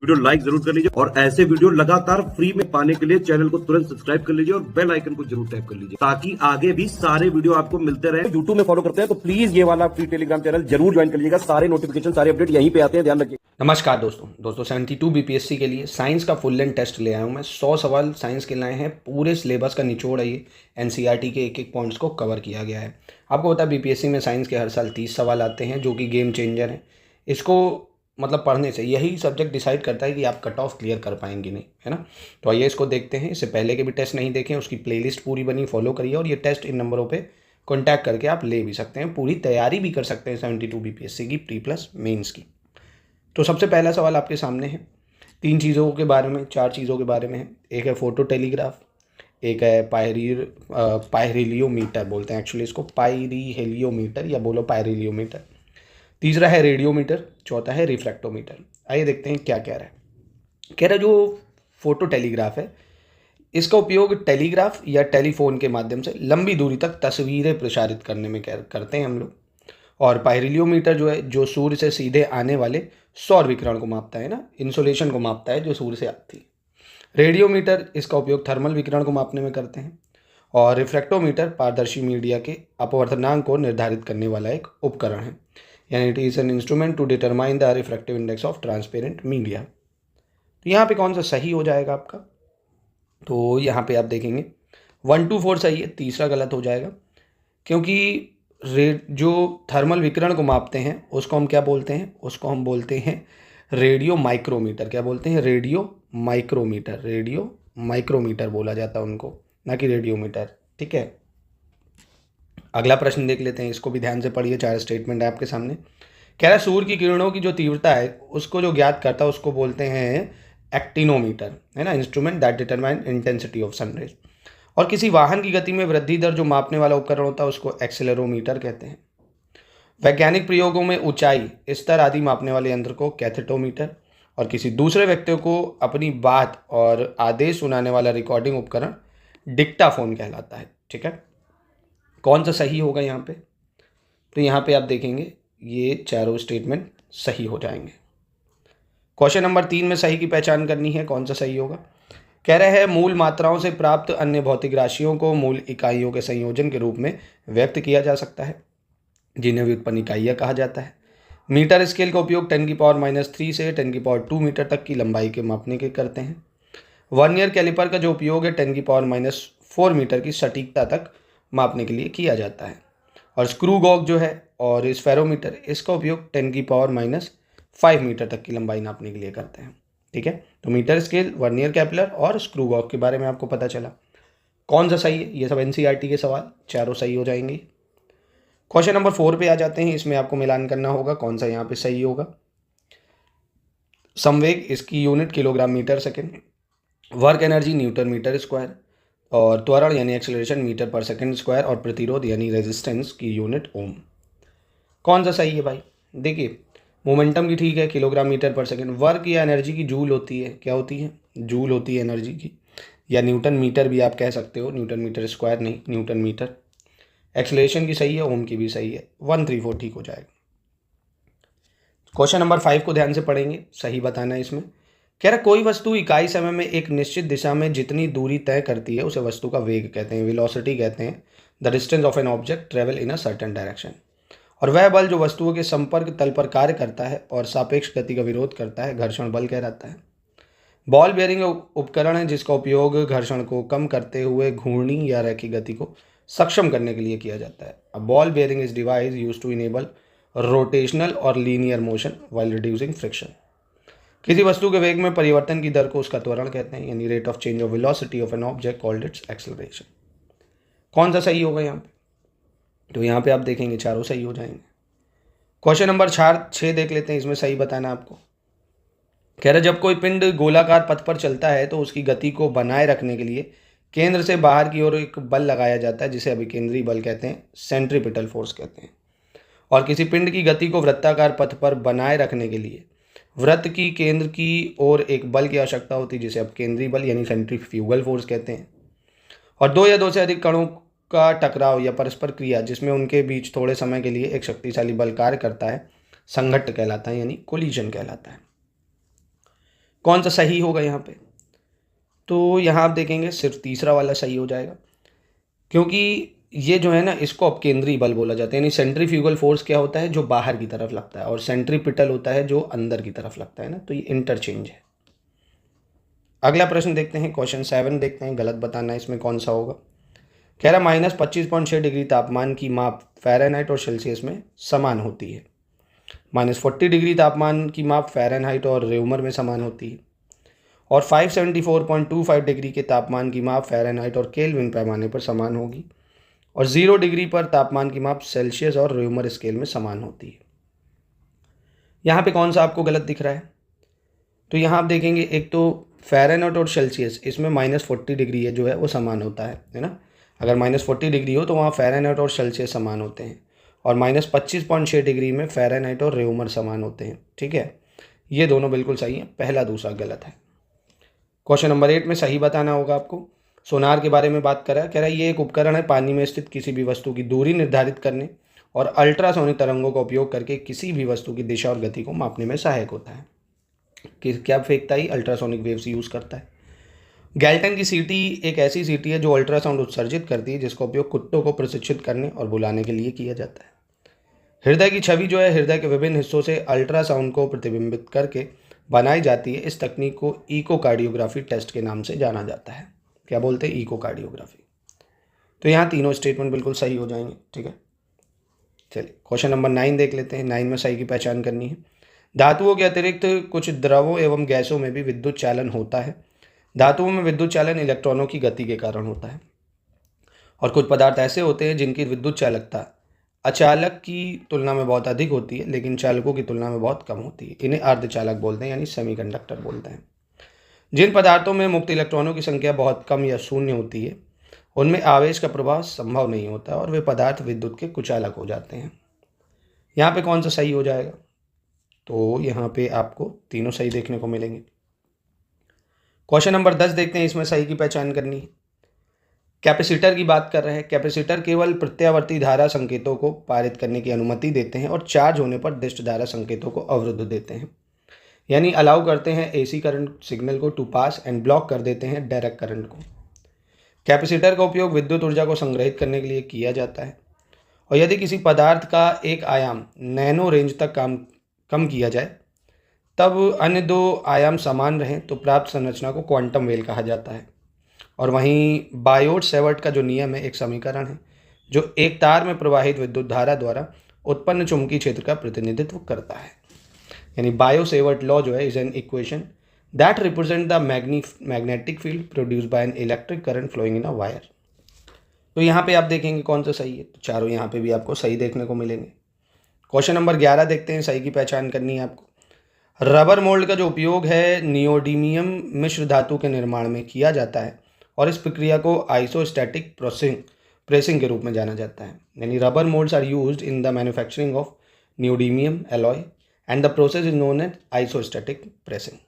Video like जरूर कर लीजिए और ऐसे वीडियो लगातार फ्री में पाने के लिए चैनल को तुरंत सब्सक्राइब कर लीजिए और बेल आइकन को जरूर टैप कर लीजिए ताकि आगे भी सारे वीडियो आपको मिलते रहे। यूट्यूब में फॉलो करते हैं तो प्लीज ये वाला फ्री टेलीग्राम चैनल जरूर ज्वाइन कर लीजिएगा। सारे नोटिफिकेशन सारे अपडेट यहीं पे आते हैं, ध्यान रखिए। नमस्कार दोस्तों 72 बीपीएससी के लिए साइंस का फुल लेंथ टेस्ट ले आया हूँ मैं। 100 सवाल साइंस के लाए हैं, पूरे सिलेबस का निचोड़ है ये। एनसीईआरटी के एक एक पॉइंट्स को कवर किया गया है। आपको पता है बीपीएससी में साइंस के हर साल 30 सवाल आते हैं जो कि गेम चेंजर हैं। इसको मतलब पढ़ने से यही सब्जेक्ट डिसाइड करता है कि आप कट ऑफ क्लियर कर पाएंगे नहीं, है ना। तो आइए इसको देखते हैं। इससे पहले के भी टेस्ट नहीं देखें, उसकी प्लेलिस्ट पूरी बनी, फॉलो करिए और ये टेस्ट इन नंबरों पे कॉन्टैक्ट करके आप ले भी सकते हैं, पूरी तैयारी भी कर सकते हैं 72 बीपीएससी की प्री प्लस मेंस की। तो सबसे पहला सवाल आपके सामने है, 3 चीज़ों के बारे में, 4 चीज़ों के बारे में है। एक है फोटो टेलीग्राफ, एक है पायरिलियोमीटर बोलते हैं एक्चुअली इसको, पायरिहेलियोमीटर या बोलो पायरिलियोमीटर। तीसरा है रेडियोमीटर, चौथा है रिफ्रैक्टोमीटर। आइए देखते हैं क्या कह रहा है। कह रहा है जो फोटो टेलीग्राफ है इसका उपयोग टेलीग्राफ या टेलीफोन के माध्यम से लंबी दूरी तक तस्वीरें प्रसारित करने में करते हैं हम लोग। और पायरिलियोमीटर जो है जो सूर्य से सीधे आने वाले सौर विकिरण को मापता है ना, इंसोलेशन को मापता है जो सूर्य से आती है। रेडियोमीटर इसका उपयोग थर्मल विकिरण को मापने में करते हैं। और रिफ्रैक्टोमीटर पारदर्शी मीडिया के अपवर्तनांक को निर्धारित करने वाला एक उपकरण है, यानी it is an instrument to determine the refractive index of transparent media. तो यहाँ पे कौन सा सही हो जाएगा आपका? तो यहाँ पे आप देखेंगे 1 2 4 सही है, तीसरा गलत हो जाएगा। क्योंकि जो थर्मल विकिरण को मापते हैं उसको हम क्या बोलते हैं? उसको हम बोलते हैं रेडियो माइक्रोमीटर। क्या बोलते हैं? Radio micrometer. रेडियो माइक्रोमीटर बोला जाता है उनको, ना कि रेडियोमीटर। ठीक है, अगला प्रश्न देख लेते हैं, इसको भी ध्यान से पढ़िए। 4 स्टेटमेंट है आपके सामने। कह रहा है सूर्य की किरणों की जो तीव्रता है उसको जो ज्ञात करता है उसको बोलते हैं एक्टिनोमीटर, है ना, instrument that determine intensity of sun rays. और किसी वाहन की गति में वृद्धि दर जो मापने वाला उपकरण होता है उसको एक्सेलेरोमीटर कहते हैं। वैज्ञानिक प्रयोगों में ऊंचाई, स्तर आदि मापने वाले यंत्र को कैथेटोमीटर। और किसी दूसरे व्यक्ति को अपनी बात और आदेश सुनाने वाला रिकॉर्डिंग उपकरण डिक्टाफोन कहलाता है। ठीक है, कौन सा सही होगा यहाँ पे? तो यहाँ पे आप देखेंगे ये चारों स्टेटमेंट सही हो जाएंगे। क्वेश्चन नंबर 3 में सही की पहचान करनी है, कौन सा सही होगा। कह रहे हैं मूल मात्राओं से प्राप्त अन्य भौतिक राशियों को मूल इकाइयों के संयोजन के रूप में व्यक्त किया जा सकता है, जिन्हें व्युत्पन्न इकाइयाँ कहा जाता है। मीटर स्केल का उपयोग 10⁻³ से 10⁻² मीटर तक की लंबाई के मापने के करते हैं। वर्नियर कैलिपर का जो उपयोग है 10⁻⁴ मीटर की सटीकता तक मापने के लिए किया जाता है। और स्क्रू गॉग जो है और स्फेरोमीटर, इसका उपयोग 10⁻⁵ मीटर तक की लंबाई नापने के लिए करते हैं। ठीक है, तो मीटर स्केल, वर्नियर कैपिलर और स्क्रू गॉग के बारे में आपको पता चला। कौन सा सही है? ये सब एनसीईआरटी के सवाल, चारों सही हो जाएंगे। क्वेश्चन नंबर 4 पे आ जाते हैं। इसमें आपको मिलान करना होगा कौन सा यहाँ पे सही होगा। संवेग, इसकी unit kilogram metre second. Work energy newton metre square. और त्वरण यानी एक्सेलरेशन मीटर पर सेकेंड स्क्वायर। और प्रतिरोध यानी रेजिस्टेंस की यूनिट ओम। कौन सा सही है भाई? देखिए मोमेंटम की ठीक है, किलोग्राम मीटर पर सेकेंड। वर्क या एनर्जी की जूल होती है, क्या होती है? जूल होती है एनर्जी की, या न्यूटन मीटर भी आप कह सकते हो, न्यूटन मीटर स्क्वायर नहीं, न्यूटन मीटर। एक्सेलरेशन की सही है, ओम की भी सही है। 1 3 4 ठीक हो जाएगा। क्वेश्चन नंबर 5 को ध्यान से पढ़ेंगे, सही बताना है इसमें। कह रहा कोई वस्तु इकाई समय में एक निश्चित दिशा में जितनी दूरी तय करती है उसे वस्तु का वेग कहते हैं, वेलोसिटी कहते हैं। The distance of an object travel in a certain direction. और वह बल जो वस्तुओं के संपर्क तल पर कार्य करता है और सापेक्ष गति का विरोध करता है घर्षण बल कहलाता है। बॉल बेयरिंग उपकरण है जिसका उपयोग घर्षण को कम करते हुए घूर्णी या रैखिक गति को सक्षम करने के लिए किया जाता है। A ball bearing is device use to enable rotational और linear motion while reducing friction. किसी वस्तु के वेग में परिवर्तन की दर को उसका त्वरण कहते हैं, यानी rate of change of velocity of an object called its acceleration. कौन सा सही होगा यहाँ पे? तो यहाँ पे आप देखेंगे चारों सही हो जाएंगे। क्वेश्चन नंबर 6 देख लेते हैं, इसमें सही बताना आपको। कह रहे जब कोई पिंड गोलाकार पथ पर चलता है तो उसकी गति को बनाए रखने के लिए केंद्र से बाहर की ओर एक बल लगाया जाता है जिसे अभिकेंद्री बल कहते हैं, सेंट्रीपिटल फोर्स कहते हैं। और किसी पिंड की गति को वृत्ताकार पथ पर बनाए रखने के लिए वृत्त की केंद्र की ओर एक बल की आवश्यकता होती है जिसे अपकेंद्री बल यानी सेंट्रीफ्यूगल फोर्स कहते हैं। और 2 या 2 से अधिक कणों का टकराव या परस्पर क्रिया जिसमें उनके बीच थोड़े समय के लिए एक शक्तिशाली बल कार्य करता है संघट्ट कहलाता है, यानी कोलिजन कहलाता है। कौन सा सही होगा यहाँ पे? तो यहाँ आप देखेंगे सिर्फ तीसरा वाला सही हो जाएगा, क्योंकि ये जो है ना, इसको अपकेंद्री बल बोला जाता है। यानी सेंट्रीफ्यूगल फोर्स क्या होता है? जो बाहर की तरफ लगता है, और सेंट्रीपिटल होता है जो अंदर की तरफ लगता है ना, तो ये इंटरचेंज है। अगला प्रश्न देखते हैं, क्वेश्चन 7 देखते हैं, गलत बताना है इसमें कौन सा होगा। कह रहा -25.6 डिग्री तापमान की माप फ़ारेनहाइट और सेल्सियस में समान होती है। -40 डिग्री तापमान की माप फ़ारेनहाइट और रेउमर में समान होती है, और 574.25 डिग्री के तापमान की माप फ़ारेनहाइट और केल्विन पैमाने पर समान होगी, और 0 डिग्री पर तापमान की माप सेल्सियस और रेउमर स्केल में समान होती है। यहाँ पे कौन सा आपको गलत दिख रहा है? तो यहाँ आप देखेंगे, एक तो फ़ारेनहाइट और सेल्सियस, इसमें -40 डिग्री है जो है वो समान होता है ना। अगर -40 डिग्री हो तो वहाँ फ़ारेनहाइट और सेल्सियस समान होते हैं, और -25.6 डिग्री में फ़ारेनहाइट और रेउमर समान होते हैं। ठीक है, ये दोनों बिल्कुल सही है, पहला दूसरा गलत है। क्वेश्चन नंबर 8 में सही बताना होगा आपको। सोनार के बारे में बात करा है, कह रहा है ये एक उपकरण है पानी में स्थित किसी भी वस्तु की दूरी निर्धारित करने और अल्ट्रासोनिक तरंगों का उपयोग करके किसी भी वस्तु की दिशा और गति को मापने में सहायक होता है। क्या फेंकता ही? अल्ट्रासोनिक वेव्स यूज़ करता है। गैल्टन की सीटी एक ऐसी सीटी है जो अल्ट्रासाउंड उत्सर्जित करती है, जिसका उपयोग कुत्तों को प्रशिक्षित करने और बुलाने के लिए किया जाता है। हृदय की छवि जो है हृदय के विभिन्न हिस्सों से अल्ट्रासाउंड को प्रतिबिंबित करके बनाई जाती है। इस तकनीक को इकोकार्डियोग्राफी टेस्ट के नाम से जाना जाता है। क्या बोलते हैं? इकोकार्डियोग्राफी। तो यहाँ तीनों स्टेटमेंट बिल्कुल सही हो जाएंगे। ठीक है, चलिए क्वेश्चन नंबर 9 देख लेते हैं। 9 में सही की पहचान करनी है। धातुओं के अतिरिक्त कुछ द्रवों एवं गैसों में भी विद्युत चालन होता है। धातुओं में विद्युत चालन इलेक्ट्रॉनों की गति के कारण होता है, और कुछ पदार्थ ऐसे होते हैं जिनकी विद्युत चालकता अचालक की तुलना में बहुत अधिक होती है, लेकिन चालकों की तुलना में बहुत कम होती है। इन्हें अर्धचालक बोलते हैं, यानी सेमीकंडक्टर बोलते हैं। जिन पदार्थों में मुक्त इलेक्ट्रॉनों की संख्या बहुत कम या शून्य होती है, उनमें आवेश का प्रवाह संभव नहीं होता, और वे पदार्थ विद्युत के कुचालक हो जाते हैं। यहाँ पे कौन सा सही हो जाएगा? तो यहाँ पे आपको तीनों सही देखने को मिलेंगे। क्वेश्चन नंबर 10 देखते हैं, इसमें सही की पहचान करनी है। कैपेसिटर की बात कर रहे हैं। कैपेसिटर केवल प्रत्यावर्ती धारा संकेतों को पारित करने की अनुमति देते हैं, और चार्ज होने पर दिष्ट धारा संकेतों को अवरुद्ध देते हैं, यानी अलाउ करते हैं एसी करंट सिग्नल को टू पास एंड ब्लॉक कर देते हैं डायरेक्ट करंट को। कैपेसिटर का उपयोग विद्युत ऊर्जा को संग्रहित करने के लिए किया जाता है, और यदि किसी पदार्थ का एक आयाम नैनो रेंज तक कम किया जाए, तब अन्य दो आयाम समान रहें, तो प्राप्त संरचना को क्वांटम वेल कहा जाता है। और वहीं बायोट-सेवर्ट का जो नियम है, एक समीकरण है जो एक तार में प्रवाहित विद्युत धारा द्वारा उत्पन्न चुंबकीय क्षेत्र का प्रतिनिधित्व करता है। यानी बायो-सेवर्ट लॉ जो है is an equation that represent the magnetic field produced by an electric current flowing in a wire. तो यहाँ पे आप देखेंगे कौन सा सही है, तो चारों यहाँ पे भी आपको सही देखने को मिलेंगे। क्वेश्चन नंबर 11 देखते हैं, सही की पहचान करनी है आपको। रबर मोल्ड का जो उपयोग है नियोडीमियम मिश्र धातु के निर्माण में किया जाता है, और इस प्रक्रिया को आइसोस्टैटिक प्रेसिंग के रूप में जाना जाता है। यानी rubber moulds are used in the manufacturing of neodymium alloy and the process is known as isostatic pressing.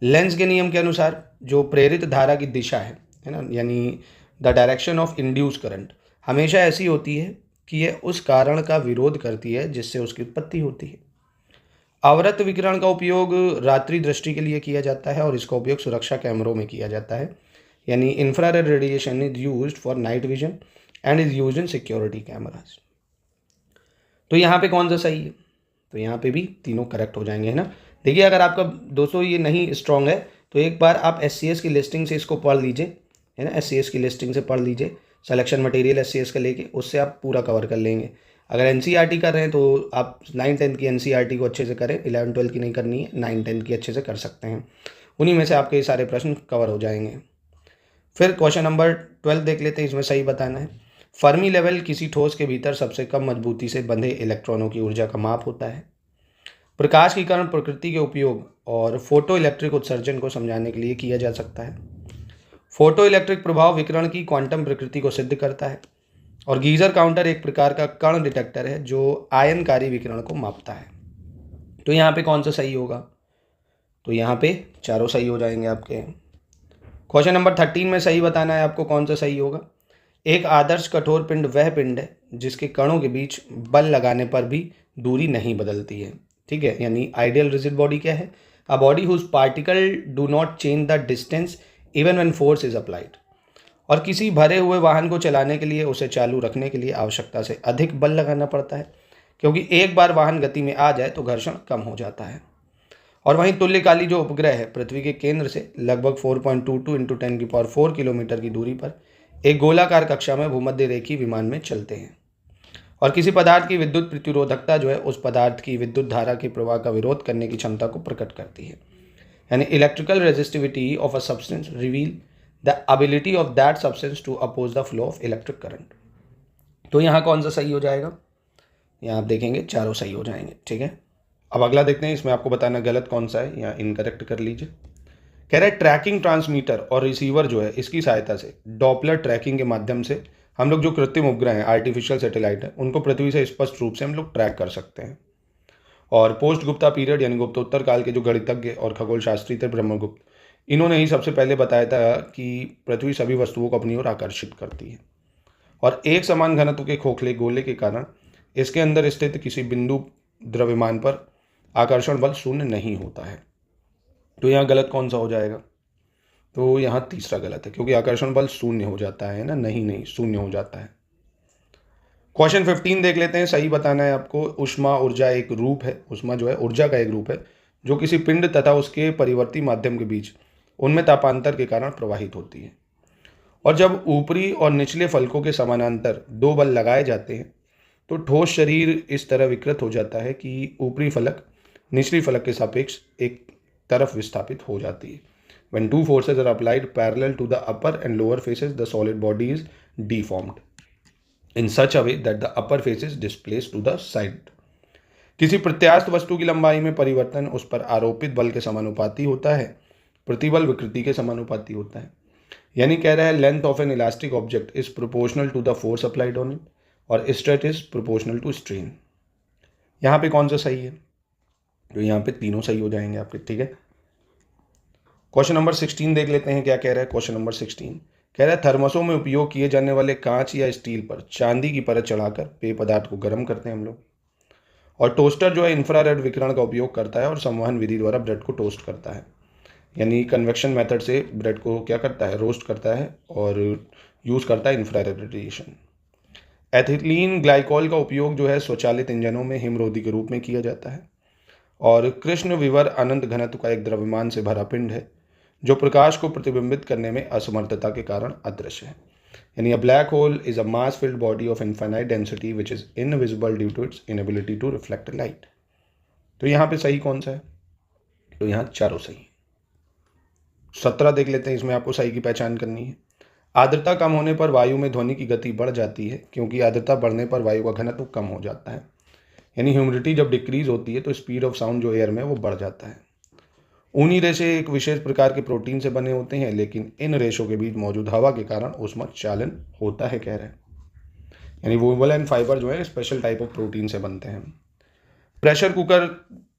Lenz के नियम के अनुसार जो प्रेरित धारा की दिशा है ना, यानी the direction of induce current, हमेशा ऐसी होती है कि यह उस कारण का विरोध करती है जिससे उसकी उत्पत्ति होती है। अवरत विकिरण का उपयोग रात्रि दृष्टि के लिए किया जाता है, और इसका उपयोग सुरक्षा कैमरों में किया जाता है। यानी infrared radiation is used for night vision and is used in security cameras. तो यहाँ पे कौन सा सही है? तो यहाँ पे भी तीनों करेक्ट हो जाएंगे, है ना। देखिए, अगर आपका दोस्तों ये नहीं स्ट्रॉन्ग है तो एक बार आप SCS की लिस्टिंग से इसको पढ़ लीजिए, है ना। SCS की लिस्टिंग से पढ़ लीजिए, सिलेक्शन मटेरियल SCS का लेके, उससे आप पूरा कवर कर लेंगे। अगर NCERT कर रहे हैं तो आप 9-10 की NCERT को अच्छे से करें, 11-12 की नहीं करनी है, 9-10 की अच्छे से कर सकते हैं। उन्हीं में से आपके ये सारे प्रश्न कवर हो जाएंगे। फिर क्वेश्चन नंबर 12 देख लेते हैं, इसमें सही बताना है। फर्मी लेवल किसी ठोस के भीतर सबसे कम मजबूती से बंधे इलेक्ट्रॉनों की ऊर्जा का माप होता है। प्रकाश की कारण प्रकृति के उपयोग और फोटो इलेक्ट्रिक उत्सर्जन को समझाने के लिए किया जा सकता है। फोटो इलेक्ट्रिक प्रभाव विकिरण की क्वांटम प्रकृति को सिद्ध करता है, और गीजर काउंटर एक प्रकार का कण डिटेक्टर है जो आयनकारी विकिरण को मापता है। तो यहाँ पे कौन सा सही होगा? तो यहाँ पे चारों सही हो जाएंगे आपके। क्वेश्चन नंबर 13 में सही बताना है आपको कौन सा सही होगा। एक आदर्श कठोर पिंड वह पिंड है जिसके कणों के बीच बल लगाने पर भी दूरी नहीं बदलती है। ठीक है, यानी आइडियल रिजिड बॉडी क्या है? A body whose particle do not change the distance even when force is applied. और किसी भरे हुए वाहन को चलाने के लिए, उसे चालू रखने के लिए आवश्यकता से अधिक बल लगाना पड़ता है, क्योंकि एक बार वाहन गति में आ जाए तो घर्षण कम हो जाता है। और वहीं तुल्यकाली जो उपग्रह है, पृथ्वी के केंद्र से लगभग 4.22 × 10⁴ किलोमीटर की दूरी पर एक गोलाकार कक्षा में भूमध्य रेखीय विमान में चलते हैं। और किसी पदार्थ की विद्युत प्रतिरोधकता जो है उस पदार्थ की विद्युत धारा के प्रवाह का विरोध करने की क्षमता को प्रकट करती है। यानी electrical resistivity of a substance reveal the ability of that substance to oppose the flow of electric current. तो यहाँ कौन सा सही हो जाएगा? यहाँ आप देखेंगे चारों सही हो जाएंगे। ठीक है, अब अगला देखते हैं, इसमें आपको बताना गलत कौन सा है या इनकरेक्ट कर लीजिए। कह रहा है ट्रैकिंग ट्रांसमीटर और रिसीवर जो है इसकी सहायता से डॉपलर ट्रैकिंग के माध्यम से हम लोग जो कृत्रिम उपग्रह हैं, आर्टिफिशियल सैटेलाइट है, उनको पृथ्वी से स्पष्ट रूप से हम लोग ट्रैक कर सकते हैं। और पोस्ट गुप्ता पीरियड यानी गुप्तोत्तर काल के जो गणितज्ञ और खगोल शास्त्री थे ब्रह्मगुप्त, इन्होंने ही सबसे पहले बताया था कि पृथ्वी सभी वस्तुओं को अपनी ओर आकर्षित करती है और एक समान घनत्व के खोखले गोले के कारण इसके अंदर स्थित किसी बिंदु द्रव्यमान पर आकर्षण बल शून्य नहीं होता है। तो यहाँ गलत कौन सा हो जाएगा? तो यहाँ तीसरा गलत है, क्योंकि आकर्षण बल शून्य हो जाता है ना, नहीं शून्य हो जाता है। क्वेश्चन 15 देख लेते हैं, सही बताना है आपको। ऊष्मा ऊर्जा एक रूप है, ऊष्मा जो है ऊर्जा का एक रूप है जो किसी पिंड तथा उसके परिवर्ती माध्यम के बीच उनमें तापांतर के कारण प्रवाहित होती है। और जब ऊपरी और निचले फलकों के समानांतर दो बल लगाए जाते हैं तो ठोस शरीर इस तरह विकृत हो जाता है कि ऊपरी फलक निचली फलक के सापेक्ष एक तरफ विस्थापित हो जाती है। When two forces are applied parallel to the upper and lower faces, the solid body is deformed in such a way that the upper face is displaced to the side. किसी प्रत्यास्थ वस्तु की लंबाई में परिवर्तन उस पर आरोपित बल के समानुपाती होता है, प्रतिबल विकृति के समानुपाती होता है। यानी कह रहा है length of an elastic object is proportional to the force applied on it और stretch is proportional to strain. यहाँ पे कौन सा सही है? तो यहाँ पे तीनों सही हो जाएंगे आपके। ठीक है, क्वेश्चन नंबर 16 देख लेते हैं क्या कह रहा है। क्वेश्चन नंबर 16 कह रहा है थर्मसों में उपयोग किए जाने वाले कांच या स्टील पर चांदी की परत चढ़ाकर पेय पदार्थ को गर्म करते हैं हम लोग। और टोस्टर जो है इंफ्रारेड विकिरण का उपयोग करता है और संवहन विधि द्वारा ब्रेड को टोस्ट करता है, यानी कन्वेक्शन मेथड से ब्रेड को क्या करता है, रोस्ट करता है और यूज़ करता है इंफ्रारेड रेडिएशन। एथिलीन ग्लाइकॉल का उपयोग जो है स्वचालित इंजनों में हिमरोधी के रूप में किया जाता है। और कृष्ण विवर अनंत घनत्व का एक द्रव्यमान से भरा पिंड है जो प्रकाश को प्रतिबिंबित करने में असमर्थता के कारण अदृश्य है। यानी a black hole is a mass filled body of infinite density which is invisible due to its inability to reflect light. तो यहाँ पे सही कौन सा है? तो यहाँ चारों सही। 17 देख लेते हैं, इसमें आपको सही की पहचान करनी है। आर्द्रता कम होने पर वायु में ध्वनि की गति बढ़ जाती है, क्योंकि आर्द्रता बढ़ने पर वायु का घनत्व कम हो जाता है। यानी ह्यूमिडिटी जब डिक्रीज होती है तो स्पीड ऑफ साउंड जो एयर में वो बढ़ जाता है। ऊनी रेशे एक विशेष प्रकार के प्रोटीन से बने होते हैं, लेकिन इन रेशों के बीच मौजूद हवा के कारण ऊष्मा चालन होता है, कह रहे हैं। यानी वूवल एंड फाइबर जो है स्पेशल टाइप ऑफ प्रोटीन से बनते हैं। प्रेशर कुकर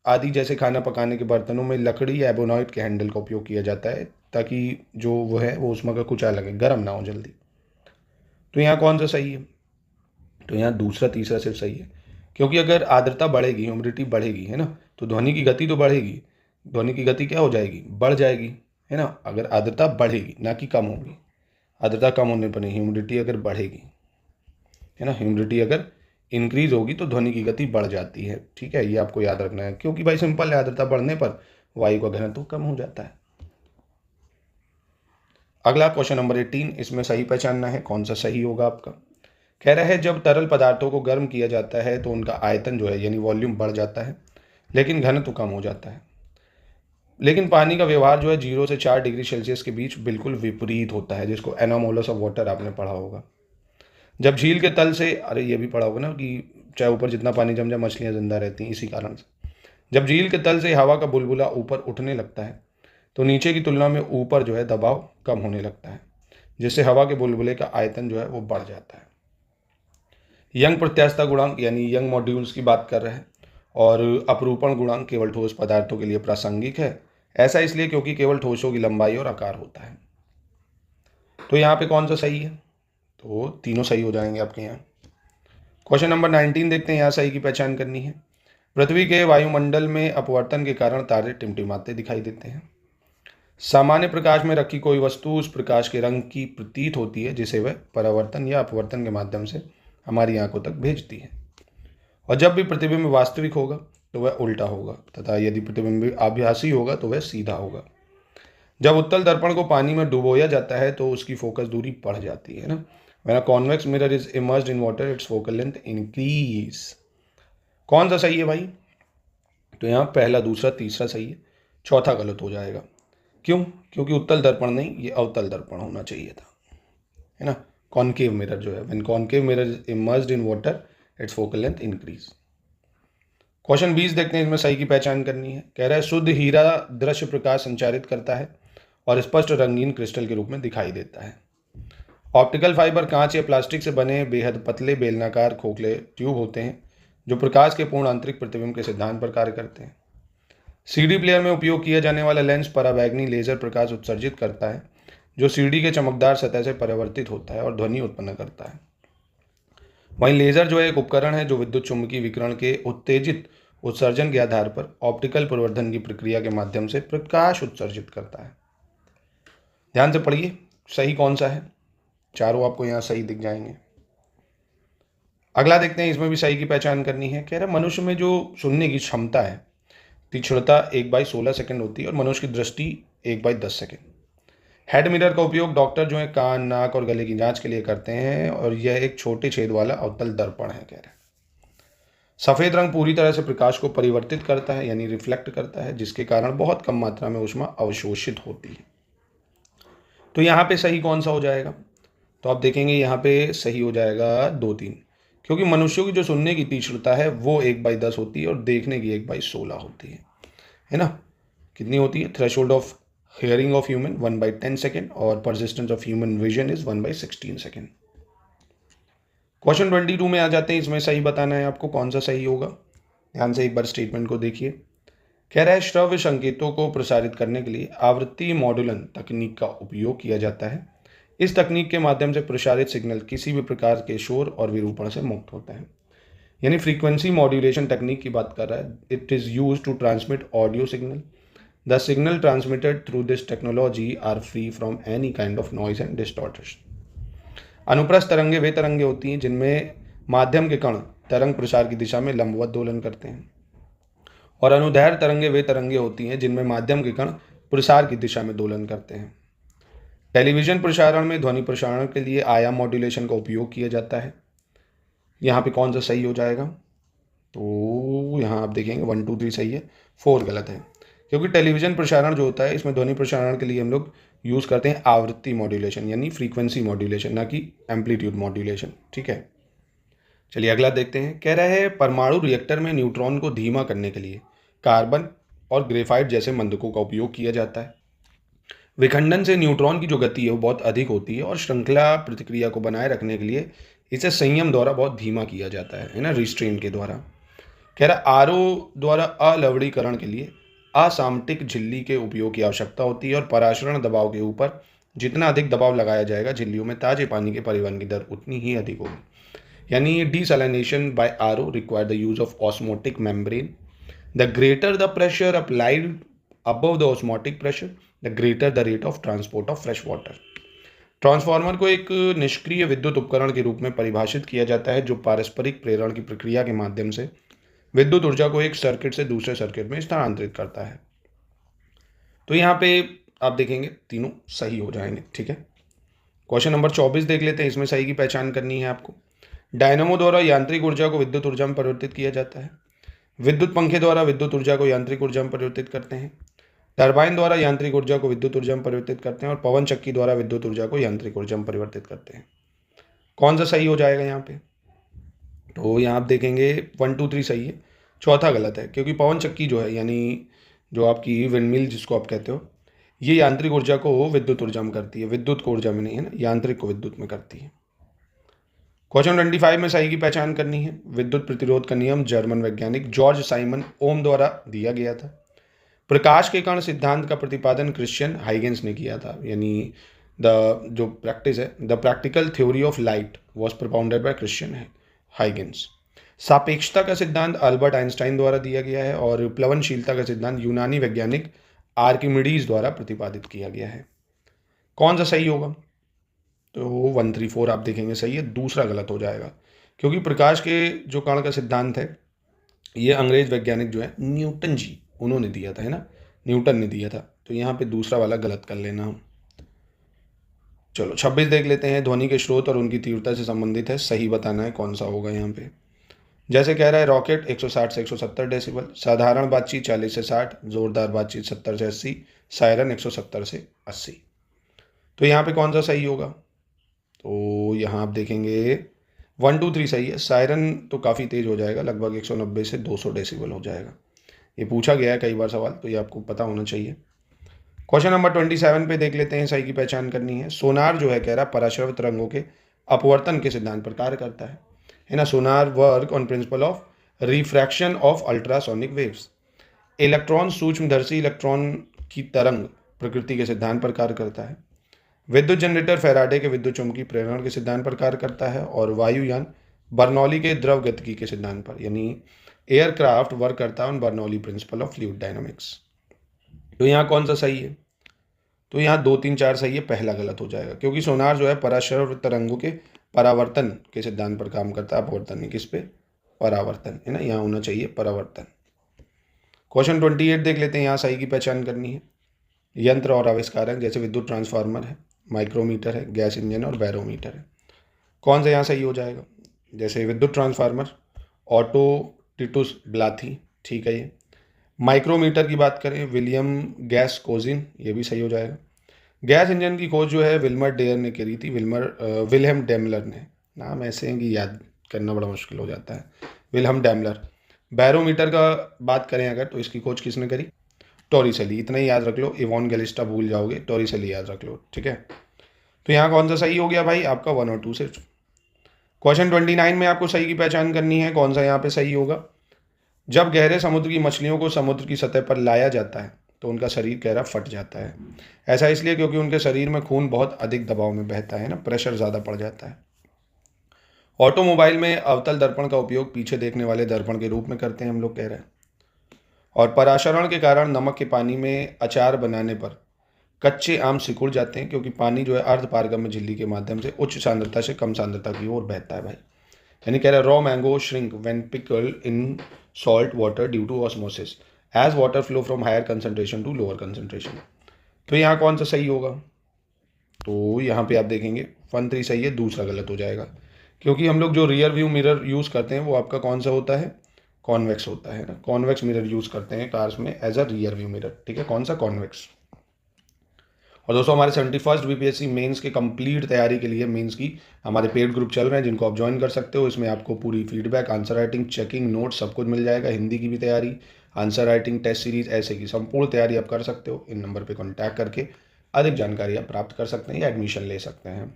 आदि जैसे खाना पकाने के बर्तनों में लकड़ी या एबोनॉइड के हैंडल का उपयोग किया जाता है ताकि जो वो है वो ऊष्मा का कुचा लगे, गर्म ना हो जल्दी। तो यहाँ कौन सा सही है? तो यहाँ दूसरा तीसरा सिर्फ सही है, क्योंकि अगर आर्द्रता बढ़ेगी, ह्यूमिडिटी बढ़ेगी, है ना, तो ध्वनि की गति तो बढ़ेगी। ध्वनि की गति क्या हो जाएगी? बढ़ जाएगी, है ना। अगर आर्द्रता बढ़ेगी, ना कि कम होगी। आर्द्रता कम होने पर नहीं, ह्यूमिडिटी अगर बढ़ेगी, है ना, ह्यूमिडिटी अगर इंक्रीज होगी तो ध्वनि की गति बढ़ जाती है। ठीक है, ये आपको याद रखना है, क्योंकि भाई सिंपल है, आर्द्रता बढ़ने पर वायु का घनत्व कम हो जाता है। अगला क्वेश्चन नंबर 18, इसमें सही पहचानना है, कौन सा सही होगा आपका। कह रहा है जब तरल पदार्थों को गर्म किया जाता है तो उनका आयतन जो है यानी वॉल्यूम बढ़ जाता है, लेकिन घनत्व कम हो जाता है। लेकिन पानी का व्यवहार जो है 0 से 4 डिग्री सेल्सियस के बीच बिल्कुल विपरीत होता है, जिसको एनोमोलस ऑफ वाटर आपने पढ़ा होगा। जब झील के तल से, अरे ये भी पढ़ा होगा ना कि चाहे ऊपर जितना पानी जम जाए मछलियाँ जिंदा रहती हैं, इसी कारण से जब झील के तल से हवा का बुलबुला ऊपर उठने लगता है तो नीचे की तुलना में ऊपर जो है दबाव कम होने लगता है, जिससे हवा के बुलबुले का आयतन जो है वो बढ़ जाता है। यंग प्रत्यास्थता गुणांक यानी यंग मॉड्यूल्स की बात कर रहे हैं, और अपरूपण गुणांक केवल ठोस पदार्थों के लिए प्रासंगिक है। ऐसा इसलिए क्योंकि केवल ठोसों की लंबाई और आकार होता है। तो यहाँ पे कौन सा सही है? तो तीनों सही हो जाएंगे आपके यहाँ। क्वेश्चन नंबर 19 देखते हैं, यहाँ सही की पहचान करनी है। पृथ्वी के वायुमंडल में अपवर्तन के कारण तारे टिमटिमाते दिखाई देते हैं। सामान्य प्रकाश में रखी कोई वस्तु उस प्रकाश के रंग की प्रतीत होती है जिसे वह परावर्तन या अपवर्तन के माध्यम से हमारी आंखों तक भेजती है। और जब भी प्रतिबिंब वास्तविक होगा तो वह उल्टा होगा तथा यदि प्रतिबिंब आभासी होगा तो वह सीधा होगा। जब उत्तल दर्पण को पानी में डुबोया जाता है तो उसकी फोकस दूरी बढ़ जाती है ना। When a convex mirror is immersed in water it's focal length increase. कौन सा सही है भाई? तो यहाँ पहला, दूसरा, तीसरा सही है, चौथा गलत हो जाएगा। क्यों? क्योंकि उत्तल दर्पण नहीं, ये अवतल दर्पण होना चाहिए था, है ना। कॉनकेव मिरर जो है, when concave mirror is immersed in water it's focal length increase. Question 20 देखते हैं, इसमें सही की पहचान करनी है। कह रहा है शुद्ध हीरा दृश्य प्रकाश संचारित करता है और स्पष्ट रंगीन क्रिस्टल के रूप में दिखाई देता है। ऑप्टिकल फाइबर कांच या प्लास्टिक से बने बेहद पतले बेलनाकार खोखले ट्यूब होते हैं जो प्रकाश के पूर्ण आंतरिक प्रतिबिंब के सिद्धांत पर कार्य करते हैं। सीडी प्लेयर में उपयोग किया जाने वाला लेंस पराबैंगनी लेजर प्रकाश उत्सर्जित करता है जो सीडी के चमकदार सतह से परावर्तित होता है और ध्वनि उत्पन्न करता है। वहीं लेजर जो है एक उपकरण है जो विद्युत चुम्बकीय विकिरण के उत्तेजित उत्सर्जन के आधार पर ऑप्टिकल परिवर्धन की प्रक्रिया के माध्यम से प्रकाश उत्सर्जित करता है। ध्यान से पढ़िए सही कौन सा है, चारों आपको यहाँ सही दिख जाएंगे। अगला देखते हैं, इसमें भी सही की पहचान करनी है। कह रहा है मनुष्य में जो सुनने की क्षमता है तीक्ष्णता 1/16 सेकंड होती है और मनुष्य की दृष्टि 1/10 सेकंड। हेड मिरर का उपयोग डॉक्टर जो है कान, नाक और गले की जांच के लिए करते हैं और यह एक छोटे छेद वाला अवतल दर्पण है। कह रहे हैं सफेद रंग पूरी तरह से प्रकाश को परिवर्तित करता है यानी रिफ्लेक्ट करता है जिसके कारण बहुत कम मात्रा में ऊष्मा अवशोषित होती है। तो यहाँ पे सही कौन सा हो जाएगा? तो आप देखेंगे यहाँ पे सही हो जाएगा 2, 3, क्योंकि मनुष्यों की जो सुनने की तीक्ष्णता है वो 1/10 होती है और देखने की 1/16 होती है ना। कितनी होती है? Threshold of hearing of human 1/10 second और persistence of human vision is 1/16 second. Question 22 में आ जाते हैं, इसमें सही बताना है आपको कौन सा सही होगा। ध्यान से एक बार स्टेटमेंट को देखिए। कह रहा है श्रव्य संकेतों को प्रसारित करने के लिए आवृत्ति मॉड्यूलन तकनीक का उपयोग किया जाता है। इस तकनीक के माध्यम से प्रसारित सिग्नल किसी भी प्रकार के शोर और विरूपण से मुक्त होता है। यानी फ्रीक्वेंसी मॉड्यूलेशन तकनीक की बात कर रहा है। It is use to transmit audio signal. The signal transmitted through this technology are free from any kind of noise and distortion. अनुप्रस्थ तरंगे वे तरंगे होती हैं जिनमें माध्यम के कण तरंग प्रसार की दिशा में लंबवत दोलन करते हैं और अनुदैर्घ्य तरंगे वे तरंगे होती हैं जिनमें माध्यम के कण प्रसार की दिशा में दोलन करते हैं। टेलीविजन प्रसारण में ध्वनि प्रसारण के लिए आयाम मॉड्यूलेशन का उपयोग किया जाता है। यहाँ पे कौन सा सही हो जाएगा? तो यहाँ आप देखेंगे 1, 2, 3 सही है, 4 गलत है, क्योंकि टेलीविजन प्रसारण जो होता है इसमें ध्वनि प्रसारण के लिए हम लोग यूज़ करते हैं आवृत्ति मॉड्यूलेशन यानी फ्रीक्वेंसी मॉड्यूलेशन, ना कि एम्पलीट्यूड मॉड्यूलेशन। ठीक है, चलिए अगला देखते हैं। कह रहा है परमाणु रिएक्टर में न्यूट्रॉन को धीमा करने के लिए कार्बन और ग्रेफाइट जैसे मंदकों का उपयोग किया जाता है। विखंडन से न्यूट्रॉन की जो गति है वो बहुत अधिक होती है और श्रृंखला प्रतिक्रिया को बनाए रखने के लिए इसे संयम द्वारा बहुत धीमा किया जाता है ना, रिस्ट्रेन के द्वारा। कह रहा आरओ द्वारा अलवणीकरण के लिए असामटिक झिल्ली के उपयोग की आवश्यकता होती है और पराशरण दबाव के ऊपर जितना अधिक दबाव लगाया जाएगा झिल्लियों में ताजे पानी के परिवहन की दर उतनी ही अधिक होगी। यानी desalination by RO require the use of osmotic membrane. The greater the pressure applied above the osmotic pressure, the greater the rate of transport of fresh water. Transformer को एक निष्क्रिय विद्युत उपकरण के रूप में परिभाषित किया जाता है जो पारस्परिक प्रेरण की प्रक्रिया के माध्यम से विद्युत ऊर्जा को एक सर्किट से दूसरे सर्किट में स्थानांतरित करता है। तो यहाँ पे आप देखेंगे तीनों सही हो जाएंगे। ठीक है, क्वेश्चन नंबर 24 देख लेते हैं, इसमें सही की पहचान करनी है आपको। डायनामो द्वारा यांत्रिक ऊर्जा को विद्युत ऊर्जा में परिवर्तित किया जाता है। विद्युत पंखे द्वारा विद्युत ऊर्जा को यांत्रिक ऊर्जा में परिवर्तित करते हैं। टरबाइन द्वारा यांत्रिक ऊर्जा को विद्युत ऊर्जा में परिवर्तित करते हैं और पवन चक्की द्वारा विद्युत ऊर्जा को यांत्रिक ऊर्जा में परिवर्तित करते हैं। कौन सा सही हो जाएगा यहाँ पे? तो यहाँ आप देखेंगे 1, 2, 3 सही है, चौथा गलत है, क्योंकि पवन चक्की जो है यानी जो आपकी विंडमिल जिसको आप कहते हो, ये यांत्रिक ऊर्जा को विद्युत ऊर्जा में करती है, विद्युत को ऊर्जा में नहीं है ना, यांत्रिक को विद्युत में करती है। क्वेश्चन 25 में सही की पहचान करनी है। विद्युत प्रतिरोध का नियम जर्मन वैज्ञानिक जॉर्ज साइमन ओम द्वारा दिया गया था। प्रकाश के कण सिद्धांत का प्रतिपादन क्रिश्चियन हाइगेंस ने किया था। यानी जो प्रैक्टिस है, the practical theory of light was propounded bye Christian Huygens. सापेक्षता का सिद्धांत अल्बर्ट आइंस्टाइन द्वारा दिया गया है और प्लवनशीलता का सिद्धांत यूनानी वैज्ञानिक आर्किमिडीज द्वारा प्रतिपादित किया गया है। कौन सा सही होगा? तो 134 आप देखेंगे सही है, दूसरा गलत हो जाएगा, क्योंकि प्रकाश के जो कण का सिद्धांत है ये अंग्रेज वैज्ञानिक जो है न्यूटन जी उन्होंने दिया था, है ना, न्यूटन ने दिया था। तो यहाँ पे दूसरा वाला गलत कर लेना हम। चलो 26 देख लेते हैं। ध्वनि के स्रोत और उनकी तीव्रता से संबंधित है, सही बताना है कौन सा होगा यहाँ पे। जैसे कह रहा है रॉकेट 160 से 170 डेसिबल, साधारण बातचीत 40 से 60, जोरदार बातचीत 70 से 80, सायरन 170 से 80। तो यहाँ पे कौन सा सही होगा? तो यहाँ आप देखेंगे 1 2 3 सही है। सायरन तो काफ़ी तेज़ हो जाएगा, लगभग 190 से 200 डेसिबल हो जाएगा। ये पूछा गया है कई बार सवाल, तो ये आपको पता होना चाहिए। क्वेश्चन नंबर 27 पे देख लेते हैं, सही की पहचान करनी है। सोनार जो है कह रहा है पराश्रव तरंगों के अपवर्तन के सिद्धांत पर कार्य करता है ना। Sonar work on principle of refraction of ultrasonic waves. Electron सूक्ष्मदर्शी इलेक्ट्रॉन की तरंग प्रकृति के सिद्धांत पर कार्य करता है। विद्युत जनरेटर फैराडे के विद्युत चुम्बकीय प्रेरण के सिद्धांत पर कार्य करता है और वायुयान बर्नौली के द्रव गतिकी के सिद्धांत पर, यानी एयरक्राफ्ट वर्क करता है on Bernoulli principle of fluid dynamics. तो यहाँ कौन सा सही है? तो यहाँ 2 3 4 सही है, पहला गलत हो जाएगा, क्योंकि सोनार जो है पराश्रव तरंगों के परावर्तन के सिद्धांत पर काम करता है, अपवर्तन नहीं, किस पे? परावर्तन, है ना, यहाँ होना चाहिए परावर्तन। क्वेश्चन 28 देख लेते हैं, यहाँ सही की पहचान करनी है। यंत्र और आविष्कारक, जैसे विद्युत ट्रांसफार्मर है, माइक्रोमीटर है, गैस इंजन और बैरोमीटर है। कौन सा यहाँ सही हो जाएगा? जैसे विद्युत ट्रांसफार्मर ऑटो टिटुस ब्लाथी, ठीक है। ये माइक्रोमीटर की बात करें विलियम गैस कोजिन, ये भी सही हो जाएगा। गैस इंजन की खोज जो है विल्मर डेयर ने करी थी, विल्हेम डेमलर ने। नाम ऐसे हैं कि याद करना बड़ा मुश्किल हो जाता है, विल्हेम डेमलर। बैरोमीटर का बात करें अगर, तो इसकी खोज किसने करी? टॉरिसेली। इतना ही याद रख लो, इवॉन गैलिस्टा भूल जाओगे, टॉरिसेली याद रख लो, ठीक है। तो यहाँ कौन सा सही हो गया भाई? आपका 1 और 2 सिर्फ। क्वेश्चन 29 में आपको सही की पहचान करनी है, कौन सा यहाँ पे सही होगा। जब गहरे समुद्र की मछलियों को समुद्र की सतह पर लाया जाता है तो उनका शरीर गहरा फट जाता है। ऐसा इसलिए क्योंकि उनके शरीर में खून बहुत अधिक दबाव में बहता है ना, प्रेशर ज़्यादा पड़ जाता है। ऑटोमोबाइल में अवतल दर्पण का उपयोग पीछे देखने वाले दर्पण के रूप में करते हैं, हम लोग कह रहे हैं। और पराशरण के कारण नमक के पानी में अचार बनाने पर कच्चे आम सिकुड़ जाते हैं, क्योंकि पानी जो है अर्ध पारगम्य झिल्ली के माध्यम से उच्च सांद्रता से कम सांद्रता की ओर बहता है भाई। यानी कह रहा है raw mango shrink when pickled in salt water due to osmosis as water flow from higher concentration to lower concentration. तो यहाँ कौन सा सही होगा? तो यहाँ पे आप देखेंगे 1 3 सही है, दूसरा गलत हो जाएगा, क्योंकि हम लोग जो रियर व्यू मिरर यूज़ करते हैं वो आपका कौन सा होता है? कॉन्वेक्स होता है ना। कॉन्वेक्स मिरर यूज़ करते हैं कार्स में as a rear view mirror, ठीक है। कौन सा? कॉन्वेक्स। और दोस्तों हमारे 71st बीपीएससी मेंस के कंप्लीट तैयारी के लिए मेंस की हमारे पेड ग्रुप चल रहे हैं, जिनको आप ज्वाइन कर सकते हो। इसमें आपको पूरी feedback, answer writing, checking, notes सब कुछ मिल जाएगा। हिंदी की भी तैयारी, आंसर राइटिंग, टेस्ट सीरीज, ऐसे की संपूर्ण तैयारी आप कर सकते हो। इन नंबर पर कॉन्टैक्ट करके अधिक जानकारी आप प्राप्त कर सकते हैं या एडमिशन ले सकते हैं।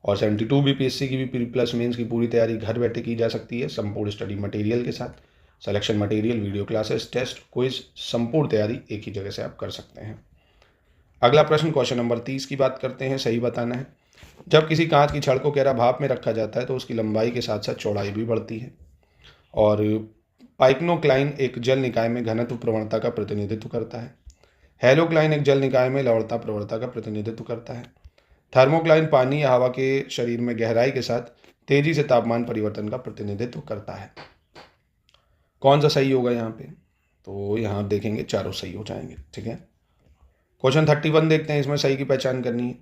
और 72 बीपीएससी की भी प्री प्लस मेंस की पूरी तैयारी घर बैठे की जा सकती है, संपूर्ण स्टडी मटेरियल के साथ। Selection material, video classes, test, quiz, संपूर्ण तैयारी एक ही जगह से आप कर सकते हैं। अगला प्रश्न क्वेश्चन नंबर 30 की बात करते हैं, सही बताना है। जब किसी कांच की छड़ को कह रहा भाप में रखा जाता है तो उसकी लंबाई के साथ साथ चौड़ाई भी बढ़ती है। और पाइक्नोक्लाइन एक जल निकाय में घनत्व प्रवणता का प्रतिनिधित्व करता है। हेलोक्लाइन एक जल निकाय में लवणता प्रवणता का प्रतिनिधित्व करता है। थर्मोक्लाइन पानी या हवा के शरीर में गहराई के साथ तेजी से तापमान परिवर्तन का प्रतिनिधित्व करता है। कौन सा सही होगा यहाँ पे? तो यहाँ आप देखेंगे चारों सही हो जाएंगे, ठीक है। क्वेश्चन 31 देखते हैं, इसमें सही की पहचान करनी है।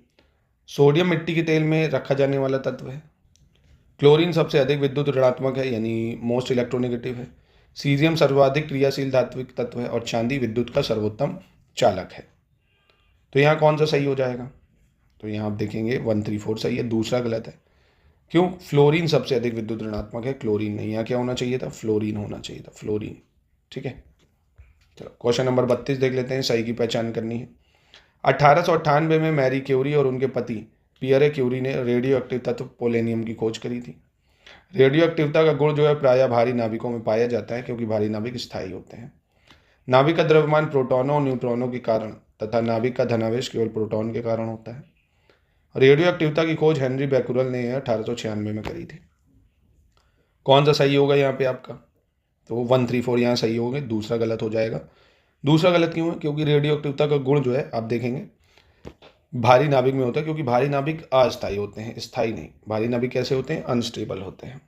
सोडियम मिट्टी के तेल में रखा जाने वाला तत्व है। क्लोरीन सबसे अधिक विद्युत ऋणात्मक है, यानी मोस्ट इलेक्ट्रोनेगेटिव है। सीजियम सर्वाधिक क्रियाशील धात्विक तत्व है और चांदी विद्युत का सर्वोत्तम चालक है। तो यहाँ कौन सा सही हो जाएगा? तो यहाँ आप देखेंगे 1 3 4 सही है, दूसरा गलत है। क्यों? फ्लोरीन सबसे अधिक विद्युत ऋणात्मक है, क्लोरीन नहीं। यहाँ क्या होना चाहिए था? फ्लोरीन होना चाहिए था, फ्लोरीन, ठीक है। चलो क्वेश्चन नंबर 32 देख लेते हैं, सही की पहचान करनी है। 1898 में मैरी क्यूरी और उनके पति पियरे क्यूरी ने रेडियो एक्टिव तत्व पोलेनियम की खोज करी थी। रेडियो एक्टिवता का गुण जो है प्रायः भारी नाभिकों में पाया जाता है, क्योंकि भारी नाभिक स्थायी होते हैं। नाभिक का द्रव्यमान प्रोटॉनों और न्यूट्रॉनों के कारण तथा नाभिक का धनावेश केवल प्रोटॉन के कारण होता है। रेडियो एक्टिवता की खोज हेनरी बैकुरल ने 1896 में करी थी। कौन सा सही होगा यहाँ पे आपका? तो 134 यहाँ सही होगा, दूसरा गलत हो जाएगा। दूसरा गलत क्यों है? क्योंकि रेडियो एक्टिवता का गुण जो है आप देखेंगे भारी नाभिक में होता है, क्योंकि भारी नाभिक अस्थायी होते हैं, स्थायी नहीं। भारी नाभिक कैसे होते हैं? अनस्टेबल होते हैं।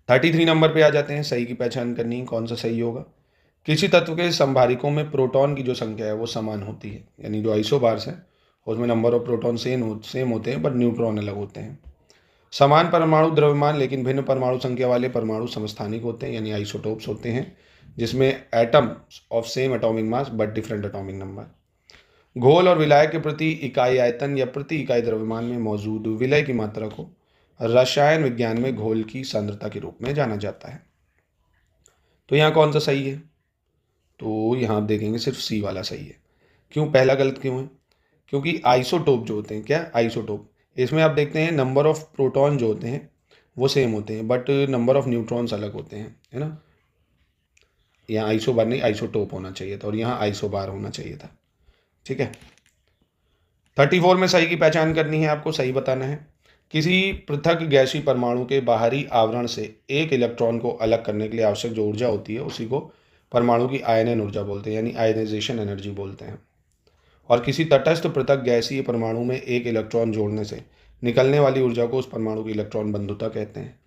33 नंबर पे आ जाते हैं, सही की पहचान करनी है, कौन सा सही होगा? किसी तत्व के समभारिकों में प्रोटॉन की जो संख्या है वो समान होती है, यानी जो आइसोबार्स है उसमें नंबर ऑफ प्रोटॉन सेम होते हैं, बट न्यूट्रॉन अलग होते हैं। समान परमाणु द्रव्यमान लेकिन भिन्न परमाणु संख्या वाले परमाणु समस्थानिक होते हैं, यानी आइसोटोप्स होते हैं, जिसमें atoms of same atomic mass but different atomic number. घोल और विलायक के प्रति इकाई आयतन या प्रति इकाई द्रव्यमान में मौजूद विलय की मात्रा को रसायन विज्ञान में घोल की सांद्रता के रूप में जाना जाता है। तो यहाँ कौन सा सही है? तो यहाँ आप देखेंगे सिर्फ सी वाला सही है। क्यों? पहला गलत क्यों है? क्योंकि आइसोटोप जो होते हैं, क्या आइसोटोप, इसमें आप देखते हैं नंबर ऑफ प्रोटॉन जो होते हैं वो सेम होते हैं, बट नंबर ऑफ न्यूट्रॉन्स अलग होते हैं, है ना। यहाँ आइसोबार नहीं, आइसोटोप होना चाहिए था, और यहाँ आइसोबार होना चाहिए था। ठीक है। 34 में सही की पहचान करनी है, आपको सही बताना है। किसी पृथक गैसीय परमाणु के बाहरी आवरण से एक इलेक्ट्रॉन को अलग करने के लिए आवश्यक जो ऊर्जा होती है उसी को परमाणु की आयनन ऊर्जा बोलते हैं, यानी आयनाइजेशन एनर्जी बोलते हैं। और किसी तटस्थ पृथक गैसीय परमाणु में एक इलेक्ट्रॉन जोड़ने से निकलने वाली ऊर्जा को उस परमाणु की इलेक्ट्रॉन बंधुता कहते हैं।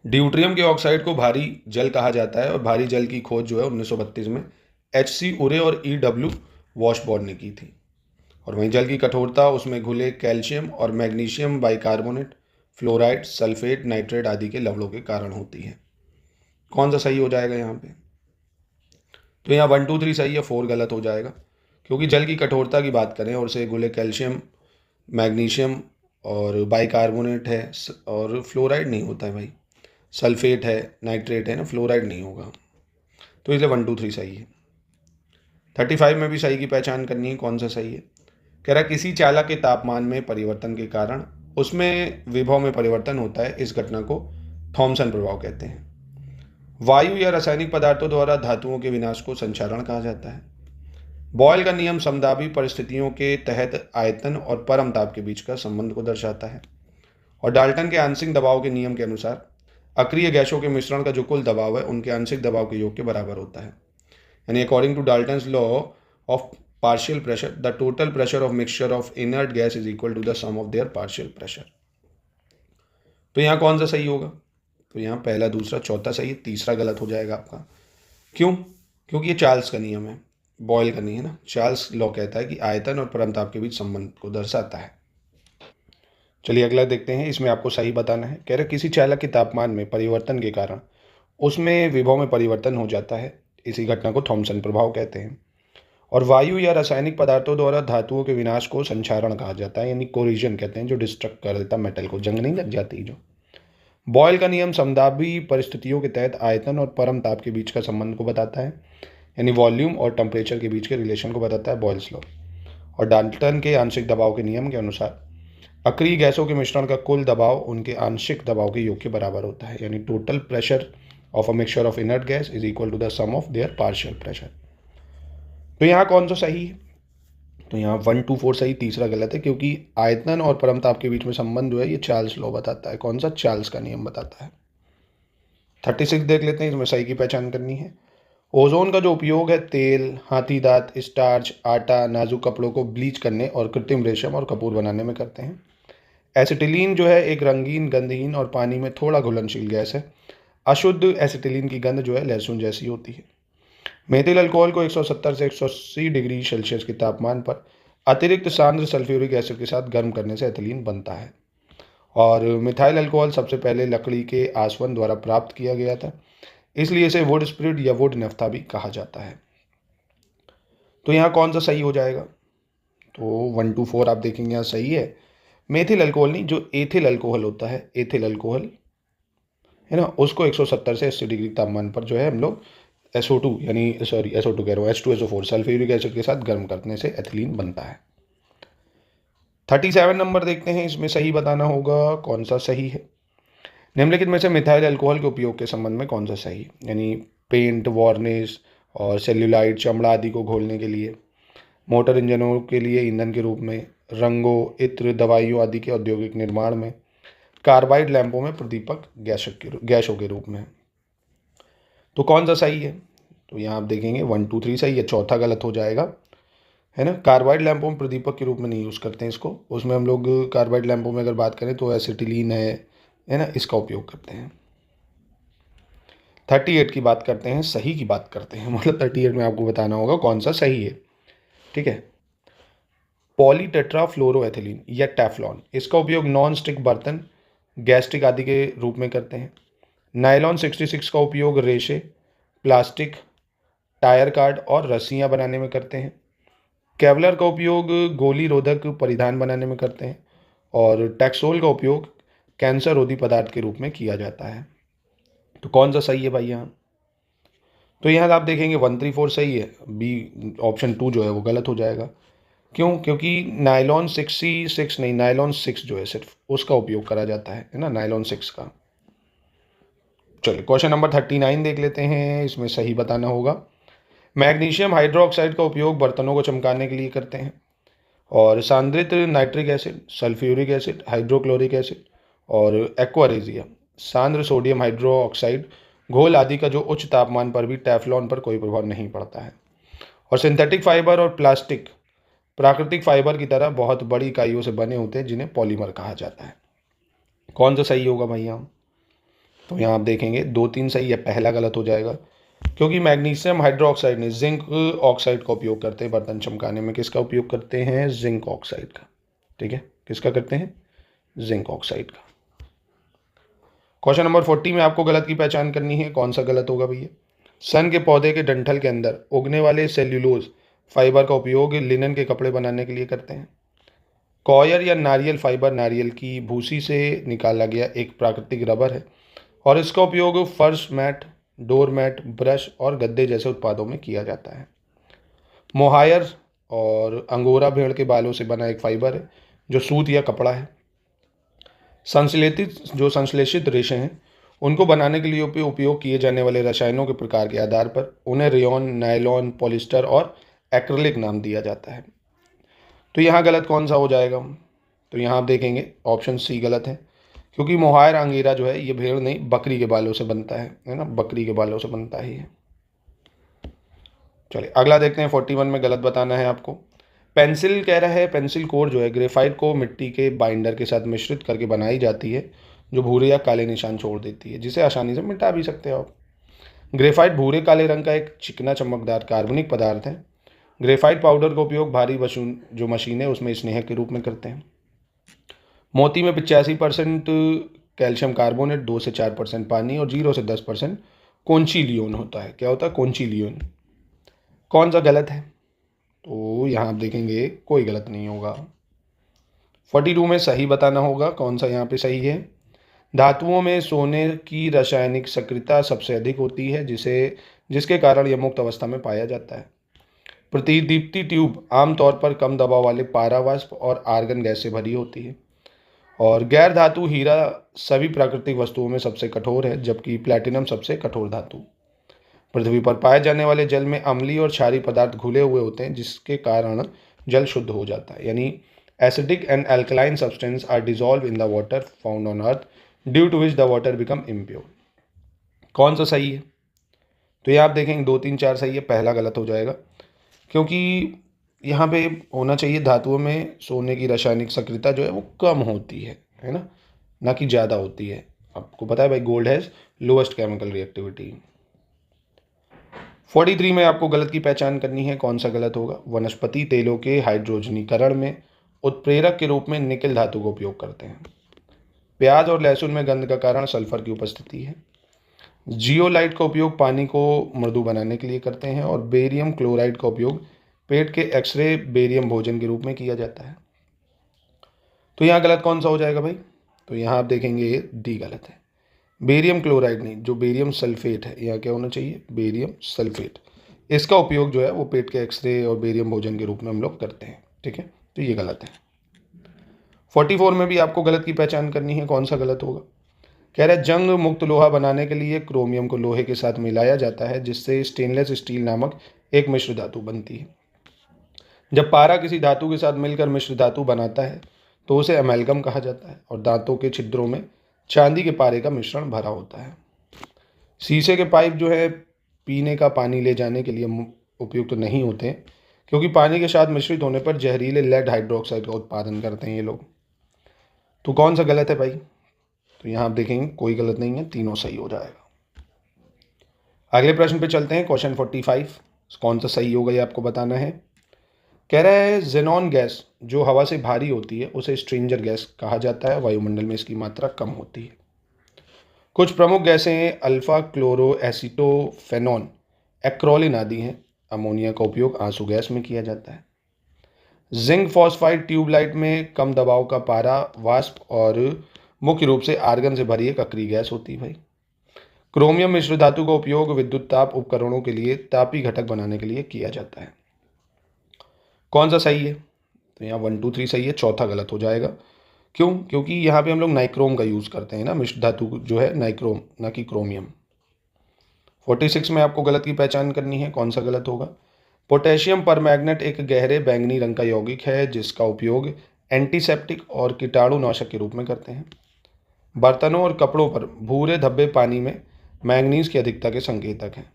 ड्यूट्रियम के ऑक्साइड को भारी जल कहा जाता है, और भारी जल की खोज जो है 1932 में HC उरे और EW वॉशबॉर्न ने की थी। और वहीं जल की कठोरता उसमें घुले कैल्शियम और magnesium bicarbonate, fluoride, sulphate, nitrate आदि के लवणों के कारण होती है। कौन सा सही हो जाएगा यहाँ पे? तो यहाँ 1 2 3 सही है, 4 गलत हो जाएगा। क्योंकि जल की कठोरता की बात करें और उसे घुले कैल्शियम, मैग्नीशियम और बाइकार्बोनेट है, और फ्लोराइड नहीं होता है भाई, सल्फेट है, नाइट्रेट है ना, फ्लोराइड नहीं होगा। तो इसलिए 1 2 3 सही है। 35 में भी सही की पहचान करनी है, कौन सा सही है? कह रहा किसी चालक के तापमान में परिवर्तन के कारण उसमें विभव में परिवर्तन होता है, इस घटना को थॉमसन प्रभाव कहते हैं। वायु या रासायनिक पदार्थों द्वारा धातुओं के विनाश को संचारण कहा जाता है। बॉयल का नियम समदाबी परिस्थितियों के तहत आयतन और परमताप के बीच का संबंध को दर्शाता है। और डाल्टन के आंशिक दबाव के नियम के अनुसार अक्रिय गैसों के मिश्रण का जो कुल दबाव है उनके आंशिक दबाव के योग के बराबर होता है। यानी according to Dalton's law of partial pressure, the total pressure of mixture of inert gas is equal to the sum of their partial pressure। तो यहाँ कौन सा सही होगा? तो यहाँ पहला, दूसरा, चौथा सही है, तीसरा गलत हो जाएगा आपका। क्यों? क्योंकि ये चार्ल्स का नियम है, बॉयल का नहीं है ना। चार्ल्स लॉ कहता है कि आयतन और परमताप के बीच संबंध को दर्शाता है। चलिए अगला देखते हैं, इसमें आपको सही बताना है। कह रहे किसी चालक के तापमान में परिवर्तन के कारण उसमें विभव में परिवर्तन हो जाता है, इसी घटना को थॉमसन प्रभाव कहते हैं। और वायु या रासायनिक पदार्थों द्वारा धातुओं के विनाश को संचारण कहा जाता है, यानी कोरिजन कहते हैं, जो डिस्ट्रक्ट कर देता मेटल को, जंग नहीं लग जाती जो। बॉयल का नियम समदाबी परिस्थितियों के तहत आयतन और परम ताप के बीच का संबंध को बताता है, यानी वॉल्यूम और टेम्परेचर के बीच के रिलेशन को बताता है, बॉयल्स लॉ। और डाल्टन के आंशिक दबाव के नियम के अनुसार अक्रिय गैसों के मिश्रण का कुल दबाव उनके आंशिक दबाव के योग के बराबर होता है, यानी total pressure of a mixture of inert gas is equal to the sum of their partial pressure. तो यहाँ कौन सा सही है? तो यहाँ 1 2 4 सही, तीसरा गलत है, क्योंकि आयतन और परमताप के बीच में संबंध जो है ये चार्ल्स लॉ बताता है। कौन सा? चार्ल्स का नियम बताता है। 36 देख लेते हैं, इसमें सही की पहचान करनी है। ओजोन का जो उपयोग है तेल, हाथी दांत, स्टार्च, आटा, नाजुक कपड़ों को ब्लीच करने और कृत्रिम रेशम और कपूर बनाने में करते हैं। एसिटिलीन जो है एक रंगीन, गंधहीन और पानी में थोड़ा घुलनशील गैस है। अशुद्ध एसिटिलीन की गंध जो है लहसुन जैसी होती है। मेथिल अल्कोहल को 170 से 180 डिग्री सेल्सियस के तापमान पर अतिरिक्त सांद्र सल्फ्यूरिक एसिड के साथ गर्म करने से एथिलीन बनता है। और मिथाइल अल्कोहल सबसे पहले लकड़ी के आसवन द्वारा प्राप्त किया गया था, इसलिए इसे वुड स्पिरिट या वुड नेफ्था भी कहा जाता है। तो यहाँ कौन सा सही हो जाएगा? तो 1 2 4 आप देखेंगे यहाँ सही है। मेथिल अल्कोहल नहीं, जो एथिल अल्कोहल होता है, एथिल अल्कोहल है ना, उसको 170 से 80 डिग्री तापमान पर जो है हम लोग SO2 यानी SO2 कह रहा हूँ, H2SO4 सल्फ्यूरिक एसिड के साथ गर्म करने से एथिलीन बनता है। 37 नंबर देखते हैं, इसमें सही बताना होगा कौन सा सही है। निम्नलिखित में से मिथाइल अल्कोहल के उपयोग के संबंध में कौन सा सही है? यानी पेंट, वार्निश और सेल्यूलाइड, चमड़ा आदि को घोलने के लिए, मोटर इंजनों के लिए ईंधन के रूप में, रंगों, इत्र, दवाइयों आदि के औद्योगिक निर्माण में, कार्बाइड लैंपों में प्रदीपक गैसों के रूप में। तो कौन सा सही है? तो यहाँ आप देखेंगे 1 2 3 सही है, चौथा गलत हो जाएगा, है ना। कार्बाइड लैंपों में प्रदीपक के रूप में नहीं यूज़ करते हैं इसको। उसमें हम लोग कार्बाइड लैंपों में अगर बात करें तो एसिटिलीन है ना, इसका उपयोग करते हैं। 38 की बात करते हैं, सही की बात करते हैं, मतलब 38 में आपको बताना होगा कौन सा सही है, ठीक है। पॉलीटेट्राफ्लोरोएथिलीन या टेफ्लॉन, इसका उपयोग नॉन स्टिक बर्तन, गैस्ट्रिक आदि के रूप में करते हैं। नायलॉन 66 का उपयोग रेशे, प्लास्टिक, टायर कार्ड और रस्सियाँ बनाने में करते हैं। केवलर का उपयोग गोली रोधक परिधान बनाने में करते हैं। और टैक्सोल का उपयोग कैंसर रोधी पदार्थ के रूप में किया जाता है। तो कौन सा सही है भाई यहाँ? तो यहाँ आप देखेंगे 134 सही है, बी ऑप्शन 2 जो है वो गलत हो जाएगा। क्यों? क्योंकि नायलॉन 66 नहीं, नायलॉन 6 जो है सिर्फ उसका उपयोग करा जाता है ना, नायलॉन 6 का। चलिए क्वेश्चन नंबर 39 देख लेते हैं, इसमें सही बताना होगा। मैग्नीशियम हाइड्रोक्साइड का उपयोग बर्तनों को चमकाने के लिए करते हैं। और सांद्रित nitric acid, sulphuric acid, hydrochloric acid और एक्वारेजिया, सांद्र सोडियम हाइड्रोक्साइड घोल आदि का जो उच्च तापमान पर भी टेफ्लॉन पर कोई प्रभाव नहीं पड़ता है। और सिंथेटिक फाइबर और प्लास्टिक प्राकृतिक फाइबर की तरह बहुत बड़ी इकाइयों से बने होते हैं जिन्हें पॉलीमर कहा जाता है। कौन सा सही होगा भाई यहाँ? तो यहाँ आप देखेंगे 2 3 सही है, पहला गलत हो जाएगा। क्योंकि मैग्नीशियम हाइड्रोक्साइड नहीं, जिंक ऑक्साइड का उपयोग करते हैं बर्तन चमकाने में। किसका उपयोग करते हैं? जिंक ऑक्साइड का, ठीक है। किसका करते हैं? जिंक ऑक्साइड का। क्वेश्चन नंबर 40 में आपको गलत की पहचान करनी है, कौन सा गलत होगा भैया? सन के पौधे के डंठल के अंदर उगने वाले सेल्यूलोज फाइबर का उपयोग लिनन के कपड़े बनाने के लिए करते हैं। कॉयर या नारियल फाइबर नारियल की भूसी से निकाला गया एक प्राकृतिक रबर है और इसका उपयोग फर्श मैट, डोर मैट, ब्रश और गद्दे जैसे उत्पादों में किया जाता है। मोहायर और अंगोरा भेड़ के बालों से बना एक फाइबर है जो सूत या कपड़ा है। संश्लेषित रेशे हैं, उनको बनाने के लिए उपयोग किए जाने वाले रसायनों के प्रकार के आधार पर उन्हें रेयॉन, नायलॉन, पॉलिस्टर और एक्रिलिक नाम दिया जाता है। तो यहाँ गलत कौन सा हो जाएगा? तो यहाँ आप देखेंगे ऑप्शन सी गलत है, क्योंकि मोहायर अंगीरा जो है ये भेड़ नहीं बकरी के बालों से बनता है ना, बकरी के बालों से बनता ही है। चलिए अगला देखते हैं, 41 में गलत बताना है आपको। पेंसिल कह रहा है, पेंसिल कोर जो है ग्रेफाइट को मिट्टी के बाइंडर के साथ मिश्रित करके बनाई जाती है जो भूरे या काले निशान छोड़ देती है, जिसे आसानी से मिटा भी सकते हो आप। ग्रेफाइट भूरे काले रंग का एक चिकना चमकदार कार्बनिक पदार्थ है। ग्रेफाइट पाउडर का उपयोग भारी जो मशीन है उसमें स्नेहक के रूप में करते हैं। मोती में 85% कैल्शियम कार्बोनेट, 2 से 4% पानी और 0 से 10% कॉन्चिलियन होता है। क्या होता है? कॉन्चिलियन। कौन सा गलत है? तो यहाँ आप देखेंगे कोई गलत नहीं होगा। 42 में सही बताना होगा, कौन सा यहाँ पे सही है। धातुओं में सोने की रासायनिक सक्रियता सबसे अधिक होती है जिसके कारण यह मुक्त अवस्था में पाया जाता है। प्रतिदीप्ति ट्यूब आमतौर पर कम दबाव वाले पारावाष्प और आर्गन गैस से भरी होती है। और गैर धातु हीरा सभी प्राकृतिक वस्तुओं में सबसे कठोर है, जबकि प्लैटिनम सबसे कठोर धातु। पृथ्वी पर पाए जाने वाले जल में अम्लीय और क्षारीय पदार्थ घुले हुए होते हैं जिसके कारण जल शुद्ध हो जाता है। यानी acidic and alkaline substance are dissolve in the water found on earth due to which the water become impure. कौन सा सही है? तो ये आप देखेंगे 2 3 4 सही है, पहला गलत हो जाएगा, क्योंकि यहाँ पे होना चाहिए धातुओं में सोने की रासायनिक सक्रियता जो है वो कम होती है ना कि ज़्यादा होती है। आपको पता है भाई gold has lowest chemical reactivity. 43 में आपको गलत की पहचान करनी है, कौन सा गलत होगा। वनस्पति तेलों के हाइड्रोजनीकरण में उत्प्रेरक के रूप में निकेल धातु का उपयोग करते हैं। प्याज और लहसुन में गंध का कारण सल्फर की उपस्थिति है। जियोलाइट का उपयोग पानी को मृदु बनाने के लिए करते हैं। और बेरियम क्लोराइड का उपयोग पेट के एक्सरे बेरियम भोजन के रूप में किया जाता है। तो यहाँ गलत कौन सा हो जाएगा भाई? तो यहाँ आप देखेंगे डी गलत है, बेरियम क्लोराइड नहीं, जो बेरियम सल्फेट है, यहाँ क्या होना चाहिए? Barium sulphate. इसका उपयोग जो है वो पेट के एक्सरे और बेरियम भोजन के रूप में हम लोग करते हैं, ठीक है। तो ये गलत है। 44 में भी आपको गलत की पहचान करनी है, कौन सा गलत होगा। कह रहा है जंग मुक्त लोहा बनाने के लिए क्रोमियम को लोहे के साथ मिलाया जाता है जिससे स्टेनलेस स्टील नामक एक मिश्र धातु बनती है। जब पारा किसी धातु के साथ मिलकर मिश्र धातु बनाता है तो उसे अमेलगम कहा जाता है और दांतों के छिद्रों में चांदी के पारे का मिश्रण भरा होता है। शीशे के पाइप जो है पीने का पानी ले जाने के लिए उपयुक्त नहीं होते हैं, क्योंकि पानी के साथ मिश्रित होने पर जहरीले लेड हाइड्रोक्साइड का उत्पादन करते हैं ये लोग। तो कौन सा गलत है भाई? तो यहाँ आप देखेंगे कोई गलत नहीं है, तीनों सही हो जाएगा। अगले प्रश्न पे चलते हैं, क्वेश्चन 45। कौन सा सही होगा ये आपको बताना है। कह रहा है जेनॉन गैस जो हवा से भारी होती है उसे स्ट्रेंजर गैस कहा जाता है, वायुमंडल में इसकी मात्रा कम होती है। कुछ प्रमुख गैसें अल्फा क्लोरो एसिटोफेनॉन, एक्रोलिन आदि हैं। अमोनिया का उपयोग आंसू गैस में किया जाता है। जिंक फॉस्फाइड ट्यूबलाइट में कम दबाव का पारा वाष्प और मुख्य रूप से आर्गन से भरी एक अक्रिय गैस होती है भाई। क्रोमियम मिश्र धातु का उपयोग विद्युत ताप उपकरणों के लिए तापी घटक बनाने के लिए किया जाता है। कौन सा सही है? तो यहाँ 1 2 3 सही है, चौथा गलत हो जाएगा। क्यों? क्योंकि यहाँ पे हम लोग नाइक्रोम का यूज़ करते हैं ना, मिश्र धातु जो है नाइक्रोम, ना कि क्रोमियम। 46 में आपको गलत की पहचान करनी है, कौन सा गलत होगा। पोटेशियम परमैंगनेट एक गहरे बैंगनी रंग का यौगिक है जिसका उपयोग एंटीसेप्टिक और कीटाणुनाशक के रूप में करते हैं। बर्तनों और कपड़ों पर भूरे धब्बे पानी में मैंगनीज की अधिकता के संकेतक हैं।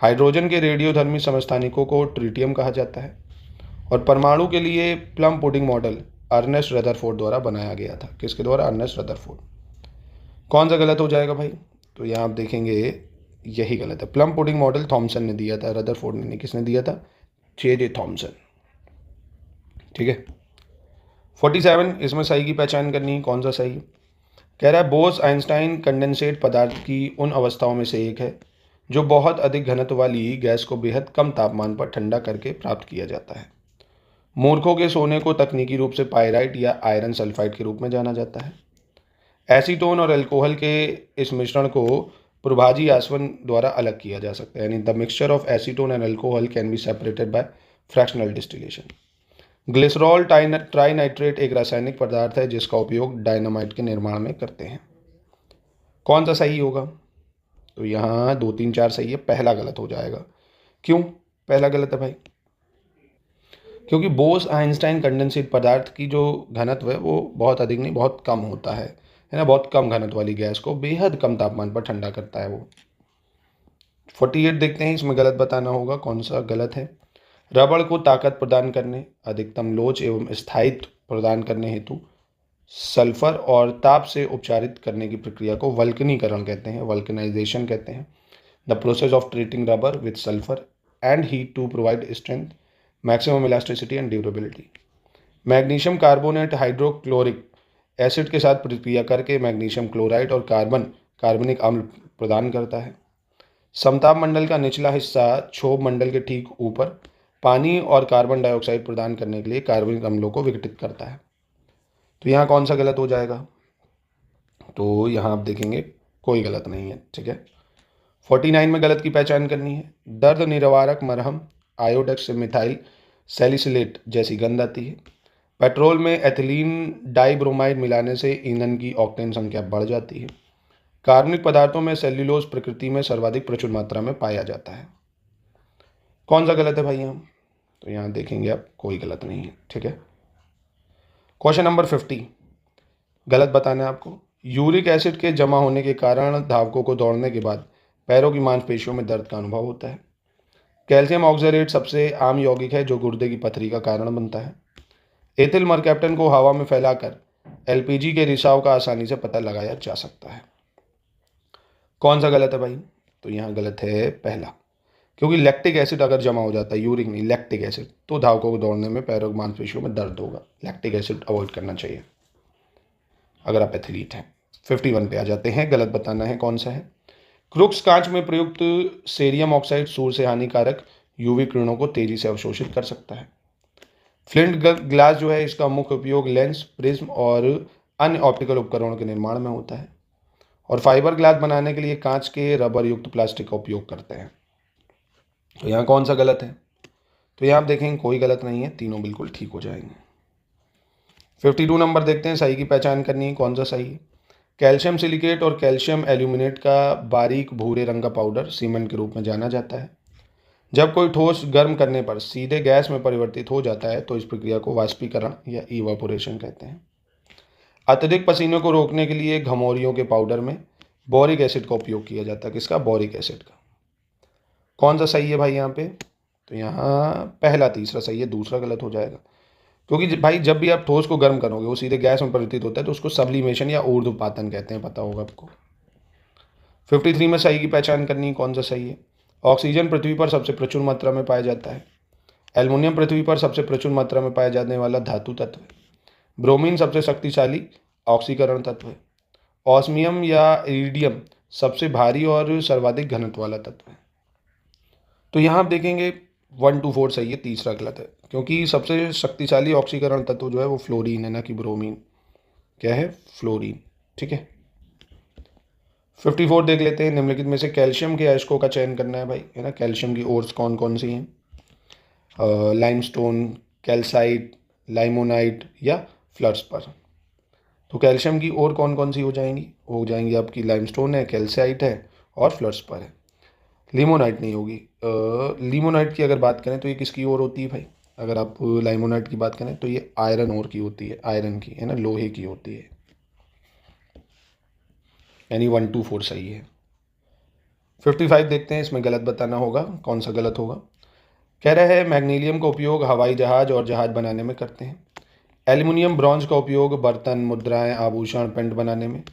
हाइड्रोजन के रेडियोधर्मी समस्थानिकों को ट्रिटियम कहा जाता है। और परमाणु के लिए plum pudding model Ernest Rutherford द्वारा बनाया गया था। किसके द्वारा? Ernest Rutherford. कौन सा गलत हो जाएगा भाई? तो यहाँ आप देखेंगे यही गलत है। प्लम पुडिंग मॉडल थॉमसन ने दिया था, रदरफोर्ड ने नहीं। किसने दिया था? J Thomson. ठीक है। 47 इसमें सही की पहचान करनी है, कौन सा सही? कह रहा है बोस आइंस्टाइन कंडेंसेट पदार्थ की उन अवस्थाओं में से एक है जो बहुत अधिक घनत्व वाली गैस को बेहद कम तापमान पर ठंडा करके प्राप्त किया जाता है। मूर्खों के सोने को तकनीकी रूप से पायराइट या आयरन सल्फाइड के रूप में जाना जाता है। एसीटोन और अल्कोहल के इस मिश्रण को प्रभाजी आसवन द्वारा अलग किया जा सकता है, यानी the mixture of acetone and alcohol can be separated by fractional distillation. Glycerol trinitrate एक रासायनिक पदार्थ है जिसका उपयोग डायनामाइट के निर्माण में करते हैं। कौन सा सही होगा? तो यहाँ 2 3 4 सही है, पहला गलत हो जाएगा। क्यों पहला गलत है भाई? क्योंकि बोस आइंस्टाइन कंडेंसेट पदार्थ की जो घनत्व है वो बहुत अधिक नहीं, बहुत कम होता है ना। बहुत कम घनत्व वाली गैस को बेहद कम तापमान पर ठंडा करता है वो। 48 देखते हैं, इसमें गलत बताना होगा, कौन सा गलत है। रबड़ को ताकत प्रदान करने, अधिकतम लोच एवं स्थायित्व प्रदान करने हेतु सल्फर और ताप से उपचारित करने की प्रक्रिया को वल्कनीकरण कहते हैं, वल्कनाइजेशन कहते हैं। The process of treating rubber with sulphur and heat to provide strength, maximum elasticity and durability. Magnesium carbonate hydrochloric acid के साथ प्रतिक्रिया करके मैग्नीशियम क्लोराइड और कार्बनिक अम्ल प्रदान करता है। समताप मंडल का निचला हिस्सा क्षोभ मंडल के ठीक ऊपर पानी और कार्बन डाइऑक्साइड प्रदान करने के लिए कार्बनिक अम्लों को विघटित करता है। तो यहाँ कौन सा गलत हो जाएगा? तो यहाँ आप देखेंगे कोई गलत नहीं है। ठीक है। 49 में गलत की पहचान करनी है। दर्द निवारक मरहम आयोडेक्स से मिथाइल सैलिसिलेट जैसी गंध आती है। पेट्रोल में एथिलीन डाइब्रोमाइड मिलाने से ईंधन की ऑक्टेन संख्या बढ़ जाती है। कार्बनिक पदार्थों में सेल्यूलोज प्रकृति में सर्वाधिक प्रचुर मात्रा में पाया जाता है। कौन सा गलत है भाई यहाँ? तो यहाँ देखेंगे आप कोई गलत नहीं है। ठीक है। क्वेश्चन नंबर 50 गलत बताना है आपको। यूरिक एसिड के जमा होने के कारण धावकों को दौड़ने के बाद पैरों की मांसपेशियों में दर्द का अनुभव होता है। कैल्शियम ऑक्सलेट सबसे आम यौगिक है जो गुर्दे की पथरी का कारण बनता है। एथिल मरकैप्टन को हवा में फैलाकर एलपीजी के रिसाव का आसानी से पता लगाया जा सकता है। कौन सा गलत है भाई? तो यहाँ गलत है पहला, क्योंकि लैक्टिक एसिड अगर जमा हो जाता है, यूरिक नहीं लैक्टिक एसिड, तो धावकों को दौड़ने में पैरों की मांसपेशियों में दर्द होगा। लैक्टिक एसिड अवॉइड करना चाहिए अगर आप एथलीट हैं। 51 पे आ जाते हैं, गलत बताना है कौन सा है। क्रुक्स कांच में प्रयुक्त सेरियम ऑक्साइड सूर्य से हानिकारक यूवी किरणों को तेजी से अवशोषित कर सकता है। फ्लिंट ग्लास जो है इसका मुख्य उपयोग लेंस, प्रिज्म और अन्य ऑप्टिकल उपकरणों के निर्माण में होता है। और फाइबर ग्लास बनाने के लिए कांच के रबर युक्त प्लास्टिक का उपयोग करते हैं। तो यहाँ कौन सा गलत है? तो यहाँ आप देखेंगे कोई गलत नहीं है, तीनों बिल्कुल ठीक हो जाएंगे। 52 नंबर देखते हैं, सही की पहचान करनी है, कौन सा सही है। कैल्शियम सिलिकेट और कैल्शियम एल्यूमिनेट का बारीक भूरे रंग का पाउडर सीमेंट के रूप में जाना जाता है। जब कोई ठोस गर्म करने पर सीधे गैस में परिवर्तित हो जाता है तो इस प्रक्रिया को वाष्पीकरण या इवापोरेशन कहते हैं। अत्यधिक पसीने को रोकने के लिए घमौरियों के पाउडर में बोरिक एसिड का उपयोग किया जाता है। किसका? बोरिक एसिड का। कौन सा सही है भाई यहाँ पे? तो यहाँ पहला तीसरा सही है, दूसरा गलत हो जाएगा। क्योंकि भाई जब भी आप ठोस को गर्म करोगे वो सीधे गैस में परिवर्तित होता है, तो उसको सब्लिमेशन या ऊर्ध्वपातन कहते हैं, पता होगा आपको। 53 में सही की पहचान करनी है, कौन सा सही है? ऑक्सीजन पृथ्वी पर सबसे प्रचुर मात्रा में पाया जाता है। एल्युमिनियम पृथ्वी पर सबसे प्रचुर मात्रा में पाया जाने वाला धातु तत्व है। ब्रोमीन सबसे शक्तिशाली ऑक्सीकरण तत्व है। ऑस्मियम या इरिडियम सबसे भारी और सर्वाधिक घनत्व वाला तत्व है। तो यहाँ आप देखेंगे 1 2 4 सही है, तीसरा गलत है, क्योंकि सबसे शक्तिशाली ऑक्सीकरण तत्व जो है वो फ्लोरीन है, ना कि ब्रोमीन। क्या है? फ्लोरीन। ठीक है। 54 देख लेते हैं। निम्नलिखित में से कैल्शियम के अयस्कों का चयन करना है भाई, है ना। कैल्शियम की ओर्स कौन कौन सी हैं? लाइमस्टोन, कैल्साइट, लाइमोनाइट या फ्लड्सपर। तो कैल्शियम की ओर कौन कौन सी हो जाएंगी? हो जाएंगी आपकी लाइमस्टोन है, कैल्साइट है और फ्लड्सपर है। लिमोनाइट नहीं होगी। लिमोनाइट की अगर बात करें तो ये किसकी ओर होती है भाई? अगर आप लाइमोनाइट की बात करें तो ये आयरन ओर की होती है, आयरन की, है ना, लोहे की होती है। यानी 1 2 4 सही है। 55 देखते हैं, इसमें गलत बताना होगा, कौन सा गलत होगा। कह रहा है मैग्नीशियम का उपयोग हवाई जहाज और जहाज बनाने में करते हैं। एल्युमिनियम ब्रॉन्ज का उपयोग बर्तन, मुद्राएं, आभूषण, पेंट बनाने में।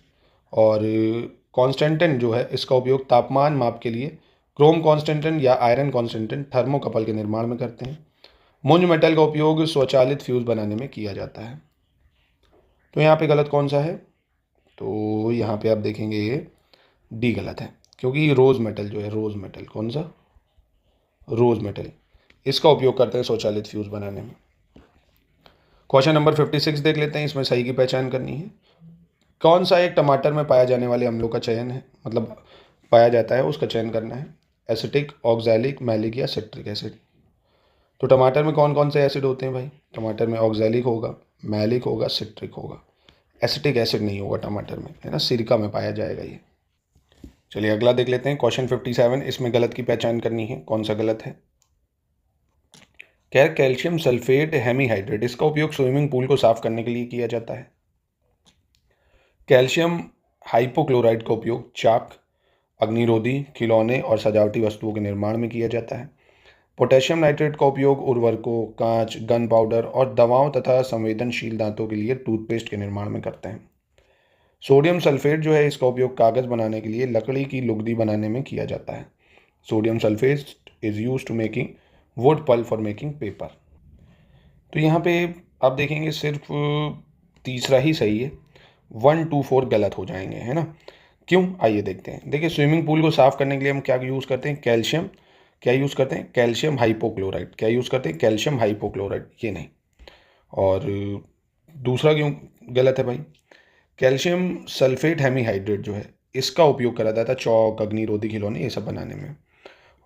और कॉन्स्टेंटिन जो है इसका उपयोग तापमान माप के लिए क्रोम कॉन्स्टेंटिन या आयरन कॉन्स्टेंटिन थर्मोकपल के निर्माण में करते हैं। मुंज मेटल का उपयोग स्वचालित फ्यूज बनाने में किया जाता है। तो यहाँ पे गलत कौन सा है? तो यहाँ पे आप देखेंगे डी गलत है, क्योंकि रोज मेटल जो है, रोज मेटल, कौन सा? रोज मेटल, इसका उपयोग करते हैं स्वचालित फ्यूज बनाने में। क्वेश्चन नंबर 56 देख लेते हैं, इसमें सही की पहचान करनी है। कौन सा एक टमाटर में पाया जाने वाले अम्लों का चयन है, मतलब पाया जाता है उसका चयन करना है। एसिटिक, ऑक्सैलिक, मैलिक या सिट्रिक एसिड। तो टमाटर में कौन कौन से एसिड होते हैं भाई? टमाटर में ऑक्सैलिक होगा, मैलिक होगा, सिट्रिक होगा। एसिटिक एसिड नहीं होगा टमाटर में, है ना, सिरका में पाया जाएगा ये। चलिए अगला देख लेते हैं, क्वेश्चन 57। इसमें गलत की पहचान करनी है, कौन सा गलत है। क्या कैल्शियम सल्फेट हेमीहाइड्रेट, इसका उपयोग स्विमिंग पूल को साफ करने के लिए किया जाता है। कैल्शियम हाइपोक्लोराइड का उपयोग चाक, अग्निरोधी, खिलौने और सजावटी वस्तुओं के निर्माण में किया जाता है। पोटेशियम नाइट्रेट का उपयोग उर्वरकों, कांच, गन पाउडर और दवाओं तथा संवेदनशील दांतों के लिए टूथपेस्ट के निर्माण में करते हैं। सोडियम सल्फेट जो है इसका उपयोग कागज़ बनाने के लिए लकड़ी की लुगदी बनाने में किया जाता है। Sodium sulphate is use to making wood pulp for making paper. तो यहाँ पे आप देखेंगे सिर्फ तीसरा ही सही है, 1 2 4 गलत हो जाएंगे, है ना। क्यों? आइए देखते हैं। देखिए स्विमिंग पूल को साफ़ करने के लिए हम क्या यूज़ करते हैं? कैल्शियम। क्या यूज़ करते हैं? Calcium hypochloride. क्या यूज़ करते हैं? कैल्शियम हाइपोक्लोराइड, ये नहीं। और दूसरा क्यों गलत है भाई? कैल्शियम सल्फेट हेमीहाइड्रेट जो है इसका उपयोग करा जाता है चौक, अग्निरोधी, खिलौने, ये सब बनाने में।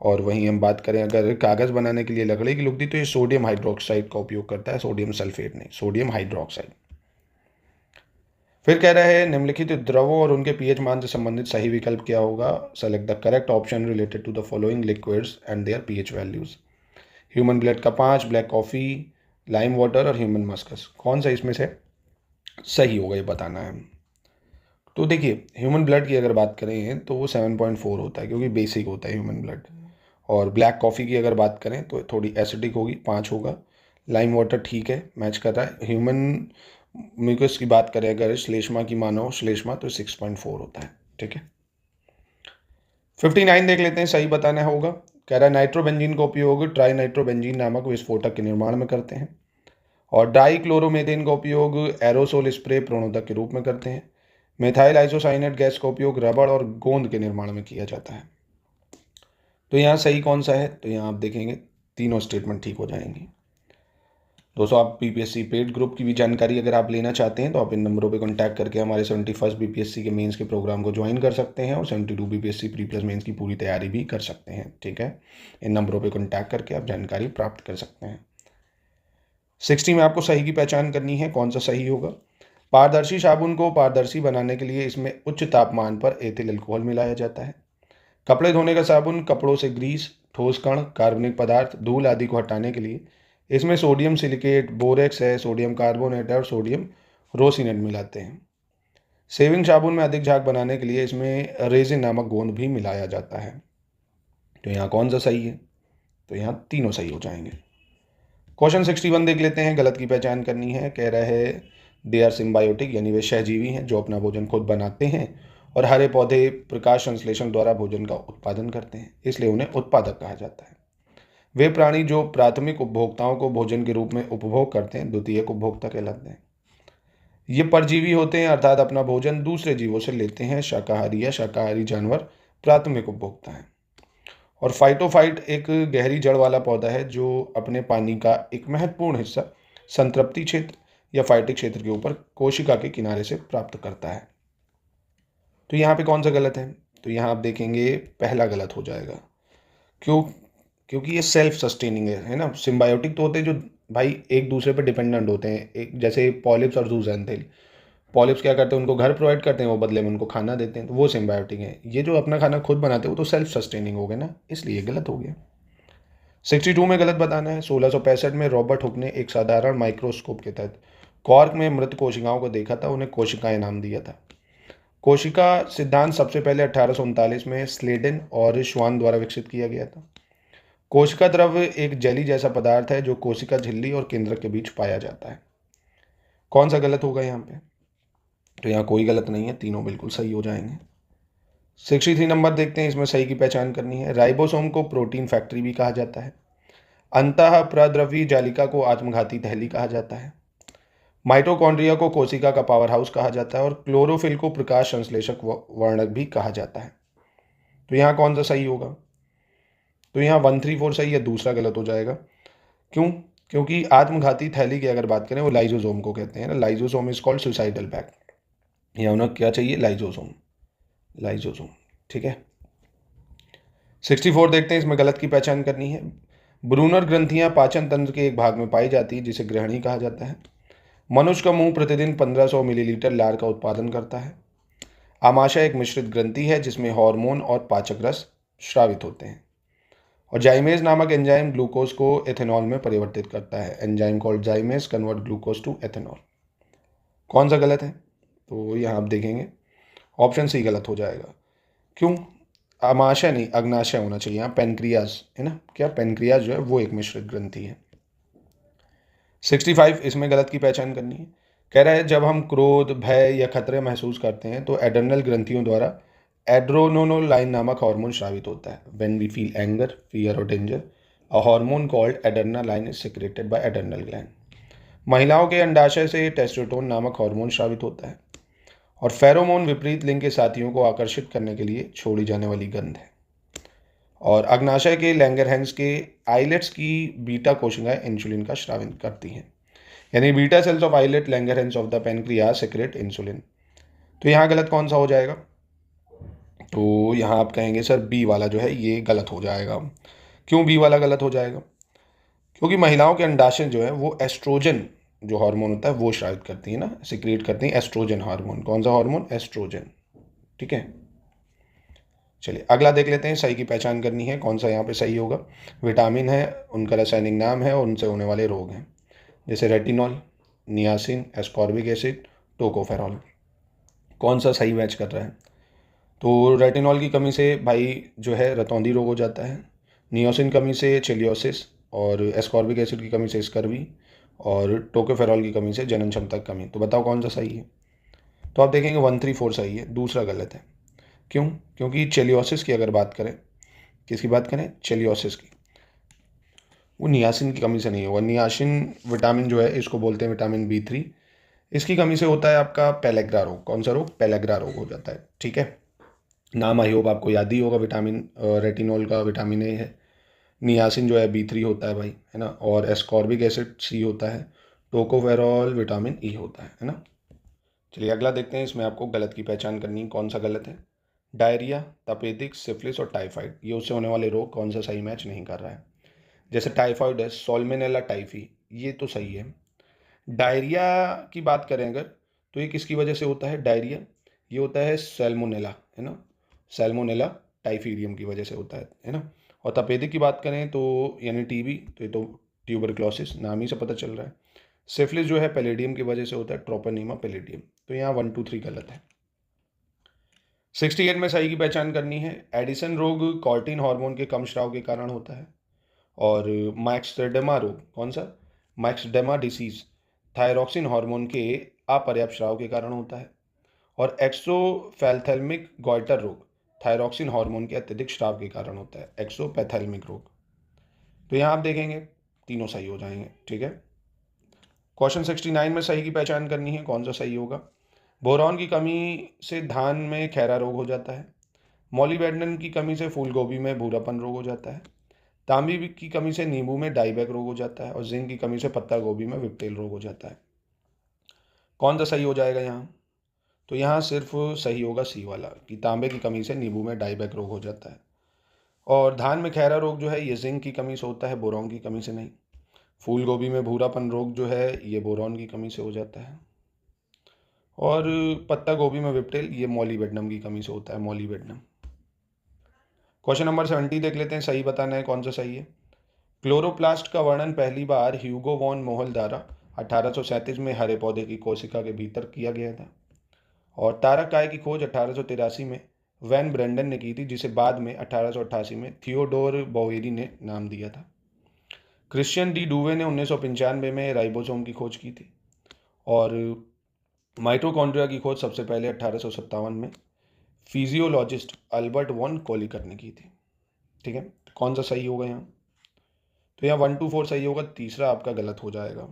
और वहीं हम बात करें अगर कागज़ बनाने के लिए लकड़ी की लुगदी, तो ये सोडियम हाइड्रोक्साइड का उपयोग करता है, सोडियम सल्फेट नहीं, सोडियम हाइड्रोक्साइड। फिर कह रहा है निम्नलिखित द्रवों और उनके पीएच मान से संबंधित सही विकल्प क्या होगा। Select the correct option related to the following liquids and their pH values. Human blood का 5, ब्लैक कॉफ़ी, लाइम वाटर और ह्यूमन मस्कस। कौन सा इसमें से सही होगा ये बताना है। तो देखिए ह्यूमन ब्लड की अगर बात करें तो वो 7.4 होता है, क्योंकि बेसिक होता है ह्यूमन ब्लड। और ब्लैक कॉफ़ी की अगर बात करें तो थोड़ी एसिडिक होगी, 5 होगा। लाइम वाटर ठीक है, मैच कर रहा है। ह्यूमन म्यूकस की बात करें अगर, श्लेष्मा की मानो श्लेष्मा, तो 6.4 होता है। ठीक है। 59 देख लेते हैं, सही बताना होगा। कह रहा है नाइट्रोबेंजीन का उपयोग ट्राई नाइट्रोबेंजीन नामक विस्फोटक के निर्माण में करते हैं। और डाई क्लोरोमेथेन का उपयोग एरोसोल स्प्रे प्रणोदक के रूप में करते हैं। मेथाइल आइसोसाइनेट गैस का उपयोग रबड़ और गोंद के निर्माण में किया जाता है। तो यहाँ सही कौन सा है? तो यहाँ आप देखेंगे तीनों स्टेटमेंट ठीक हो जाएंगी। दोस्तों आप बीपीएससी पेड ग्रुप की भी जानकारी अगर आप लेना चाहते हैं तो आप इन नंबरों पे कांटेक्ट करके हमारे 71 बीपीएससी के मेंस के प्रोग्राम को ज्वाइन कर सकते हैं और 72 बीपीएससी प्री प्लस मेंस की पूरी तैयारी भी कर सकते हैं। ठीक है, इन नंबरों पे कांटेक्ट करके आप जानकारी प्राप्त कर सकते हैं। 60 में आपको सही की पहचान करनी है, कौन सा सही होगा। पारदर्शी साबुन को पारदर्शी बनाने के लिए इसमें उच्च तापमान पर एथिल अल्कोहल मिलाया जाता है। कपड़े धोने का साबुन कपड़ों से ग्रीस, ठोस कण, कार्बनिक पदार्थ, धूल आदि को हटाने के लिए इसमें सोडियम सिलिकेट, बोरेक्स है, सोडियम कार्बोनेट है और सोडियम रोसिनेट मिलाते हैं। शेविंग साबुन में अधिक झाग बनाने के लिए इसमें रेजिन नामक गोंद भी मिलाया जाता है। तो यहाँ कौन सा सही है? तो यहाँ तीनों सही हो जाएंगे। क्वेश्चन 61 देख लेते हैं, गलत की पहचान करनी है। कह रहा है दे आर सिम्बायोटिक, यानी वे सहजीवी हैं जो अपना भोजन खुद बनाते हैं और हरे पौधे प्रकाश संश्लेषण द्वारा भोजन का उत्पादन करते हैं, इसलिए उन्हें उत्पादक कहा जाता है। वे प्राणी जो प्राथमिक उपभोक्ताओं को भोजन के रूप में उपभोग करते हैं द्वितीयक उपभोक्ता कहलाते हैं। ये परजीवी होते हैं, अर्थात अपना भोजन दूसरे जीवों से लेते हैं। शाकाहारी या शाकाहारी जानवर प्राथमिक उपभोक्ता हैं। और फाइटोफाइट एक गहरी जड़ वाला पौधा है जो अपने पानी का एक महत्वपूर्ण हिस्सा संतृप्ति क्षेत्र या फाइटिक क्षेत्र के ऊपर कोशिका के किनारे से प्राप्त करता है। तो यहाँ पे कौन सा गलत है? तो यहाँ आप देखेंगे पहला गलत हो जाएगा। क्यों? क्योंकि ये सेल्फ सस्टेनिंग है ना। सिम्बायोटिक तो होते हैं जो भाई एक दूसरे पर डिपेंडेंट होते हैं, एक जैसे पॉलिप्स और जूजेंथिल। पॉलिप्स क्या करते हैं, उनको घर प्रोवाइड करते हैं, वो बदले में उनको खाना देते हैं, तो वो सिम्बायोटिक है। ये जो अपना खाना खुद बनाते हैं वो तो सेल्फ सस्टेनिंग हो गए ना, इसलिए गलत हो गया। 62 में गलत बताना है। 1665 में रॉबर्ट हुक ने एक साधारण माइक्रोस्कोप के तहत कॉर्क में मृत कोशिकाओं को देखा था, उन्हें कोशिकाएं नाम दिया था। कोशिका सिद्धांत सबसे पहले 1839 में स्लेडन और श्वान द्वारा विकसित किया गया था। कोशिका द्रव एक जेली जैसा पदार्थ है जो कोशिका झिल्ली और केंद्रक के बीच पाया जाता है। कौन सा गलत होगा यहाँ पे? तो यहाँ कोई गलत नहीं है, तीनों बिल्कुल सही हो जाएंगे। 63 नंबर देखते हैं, इसमें सही की पहचान करनी है। राइबोसोम को प्रोटीन फैक्ट्री भी कहा जाता है। अंतः प्रद्रवी जालिका को आत्मघाती थैली कहा जाता है। माइटोकॉन्ड्रिया को कोशिका का पावर हाउस कहा जाता है और क्लोरोफिल को प्रकाश संश्लेषक वर्णक भी कहा जाता है। तो यहाँ कौन सा सही होगा? तो यहाँ 134 सही है, दूसरा गलत हो जाएगा। क्यों? क्योंकि आत्मघाती थैली की अगर बात करें वो लाइजोसोम को कहते हैं ना। Lysosome is called suicidal bag. यहाँ उन्हें क्या चाहिए? Lysosome, lysosome. ठीक है। 64 देखते हैं, इसमें गलत की पहचान करनी है। ब्रूनर ग्रंथियां पाचन तंत्र के एक भाग में पाई जाती है जिसे ग्रहणी कहा जाता है। मनुष्य का मुंह प्रतिदिन 1500 मिलीलीटर लार का उत्पादन करता है। आमाशय एक मिश्रित ग्रंथि है जिसमें हार्मोन और पाचक रस स्रावित होते हैं। और जाइमेज नामक एंजाइम ग्लूकोज को एथेनॉल में परिवर्तित करता है। Enzyme called zymase convert glucose to ethanol. कौन सा गलत है? तो यहाँ आप देखेंगे ऑप्शन सी गलत हो जाएगा। क्यों? आमाशय नहीं, अग्नाशय होना चाहिए यहाँ, पेनक्रियाज है ना। क्या? पेनक्रियाज जो है वो एक मिश्रित ग्रंथि है। 65 इसमें गलत की पहचान करनी है। कह रहा है जब हम क्रोध, भय या खतरे महसूस करते हैं तो एडर्नल ग्रंथियों द्वारा एड्रेनोलाइन नामक हार्मोन स्रावित होता है। When we feel anger, fear और danger, a hormone called adrenaline is secreted by adrenal gland. महिलाओं के अंडाशय से टेस्टोस्टेरोन नामक हार्मोन स्रावित होता है। और फेरोमोन विपरीत लिंग के साथियों को आकर्षित करने के लिए छोड़ी जाने वाली गंध है। और अग्नाशय के लैंगरहैंस के आइलेट्स की बीटा कोशिकाएं इंसुलिन का स्राव करती हैं। यानी beta cells of islet Langerhans of the pancreas secrete insulin. तो यहाँ गलत कौन सा हो जाएगा? तो यहाँ आप कहेंगे सर बी वाला जो है ये गलत हो जाएगा। क्यों बी वाला गलत हो जाएगा? क्योंकि महिलाओं के अंडाशय जो है वो एस्ट्रोजन जो हार्मोन होता है वो स्रावित करती है ना, सिक्रिएट करती है एस्ट्रोजन हार्मोन। कौन सा हार्मोन? एस्ट्रोजन। ठीक है। चलिए अगला देख लेते हैं, सही की पहचान करनी है, कौन सा यहाँ पे सही होगा। विटामिन है, उनका रासायनिक नाम है और उनसे होने वाले रोग हैं, जैसे retinol, niacin, ascorbic acid, tocopherol. कौन सा सही मैच कर रहा है? तो रेटिनॉल की कमी से भाई जो है रतौंधी रोग हो जाता है, नियोसिन कमी से चिलियोसिस, और एस्कॉर्बिक एसिड की कमी से स्कर्वी, और टोकोफेरॉल की कमी से जनन क्षमता की कमी। तो बताओ कौन सा सही है? तो आप देखेंगे 134 सही है, दूसरा गलत है। क्यों? क्योंकि चेलियोसिस की अगर बात करें, किसकी बात करें? चेलियोसिस की, वो नियासिन की कमी से नहीं होगा। नियासिन विटामिन जो है इसको बोलते हैं विटामिन B3, इसकी कमी से होता है आपका पेलेग्रा रोग। कौन सा रोग? पेलेग्रा रोग हो जाता है। ठीक है, नाम आई होप आपको याद ही होगा। विटामिन रेटिनॉल का विटामिन ए है, नियासिन जो है B3 होता है भाई, है ना, और एस्कॉर्बिक एसिड C होता है, टोकोफेरॉल विटामिन E होता है ना। चलिए अगला देखते हैं, इसमें आपको गलत की पहचान करनी है, कौन सा गलत है। डायरिया, तपेदिक, सिफिलिस और टाइफाइड, ये उससे होने वाले रोग, कौन सा सही मैच नहीं कर रहा है। जैसे टाइफाइड है, सोल्मेनेला टाइफी, ये तो सही है। डायरिया की बात करें अगर, तो ये किसकी वजह से होता है डायरिया? ये होता है सैल्मोनेला, है ना, सैल्मोनेला टाइफीडियम की वजह से होता है ना। और तपेदिक की बात करें तो यानी टीबी, तो ये तो ट्यूबरक्लोसिस, नाम ही से पता चल रहा है। सिफिलिस जो है पैलेडियम की वजह से होता है, ट्रोपोनिमा पैलेडियम। तो यहाँ 1 2 3 गलत है। 68 में सही की पहचान करनी है। एडिसन रोग कॉर्टिन हार्मोन के कम स्राव के कारण होता है। और मैक्सडेमा रोग, कौन सा? मैक्सडेमा डिसीज थायरॉक्सिन हार्मोन के अपर्याप्त स्राव के कारण होता है। और एक्सोपैथेल्मिक गॉइटर रोग थायरॉक्सिन हार्मोन के अत्यधिक स्राव के कारण होता है, एक्सोपैथेल्मिक रोग। तो यहाँ आप देखेंगे तीनों सही हो जाएंगे, ठीक है। क्वेश्चन 69 में सही की पहचान करनी है, कौन सा सही होगा? बोरॉन की कमी से धान में खैरा रोग हो जाता है। मॉलीबेडनम की कमी से फूलगोभी में भूरापन रोग हो जाता है। तांबी की कमी से नींबू में डाईबैक रोग हो जाता है। और जिंक की कमी से पत्ता गोभी में विपटेल रोग हो जाता है। कौन सा सही हो जाएगा यहाँ? तो यहाँ सिर्फ सही होगा सी वाला, कि तांबे की कमी से नींबू में डाईबैक रोग हो जाता है। और धान में खैरा रोग जो है ये जिंक की कमी से होता है, बोरॉन की कमी से नहीं। फूल गोभी में भूरापन रोग जो है ये बोरॉन की कमी से हो जाता है। और पत्ता गोभी में विपटेल ये मॉलीबेडनम की कमी से होता है, मॉलीबेडनम। क्वेश्चन नंबर 70 देख लेते हैं, सही बताना है कौन सा सही है। क्लोरोप्लास्ट का वर्णन पहली बार ह्यूगो वॉन मोहल द्वारा 1837 में हरे पौधे की कोशिका के भीतर किया गया था। और तारक काय की खोज 1883 में वैन ब्रेंडन ने की थी, जिसे बाद में 1888 में थियोडोर बोवेरी ने नाम दिया था। क्रिश्चियन डी डूवे ने 1995 में राइबोसोम की खोज की थी। और माइटोकॉन्ड्रिया की खोज सबसे पहले 1857 में फिजियोलॉजिस्ट अल्बर्ट वॉन कोलिकर ने की थी, ठीक है। कौन सा सही होगा यहाँ? तो यहाँ 1 2 4 सही होगा, तीसरा आपका गलत हो जाएगा,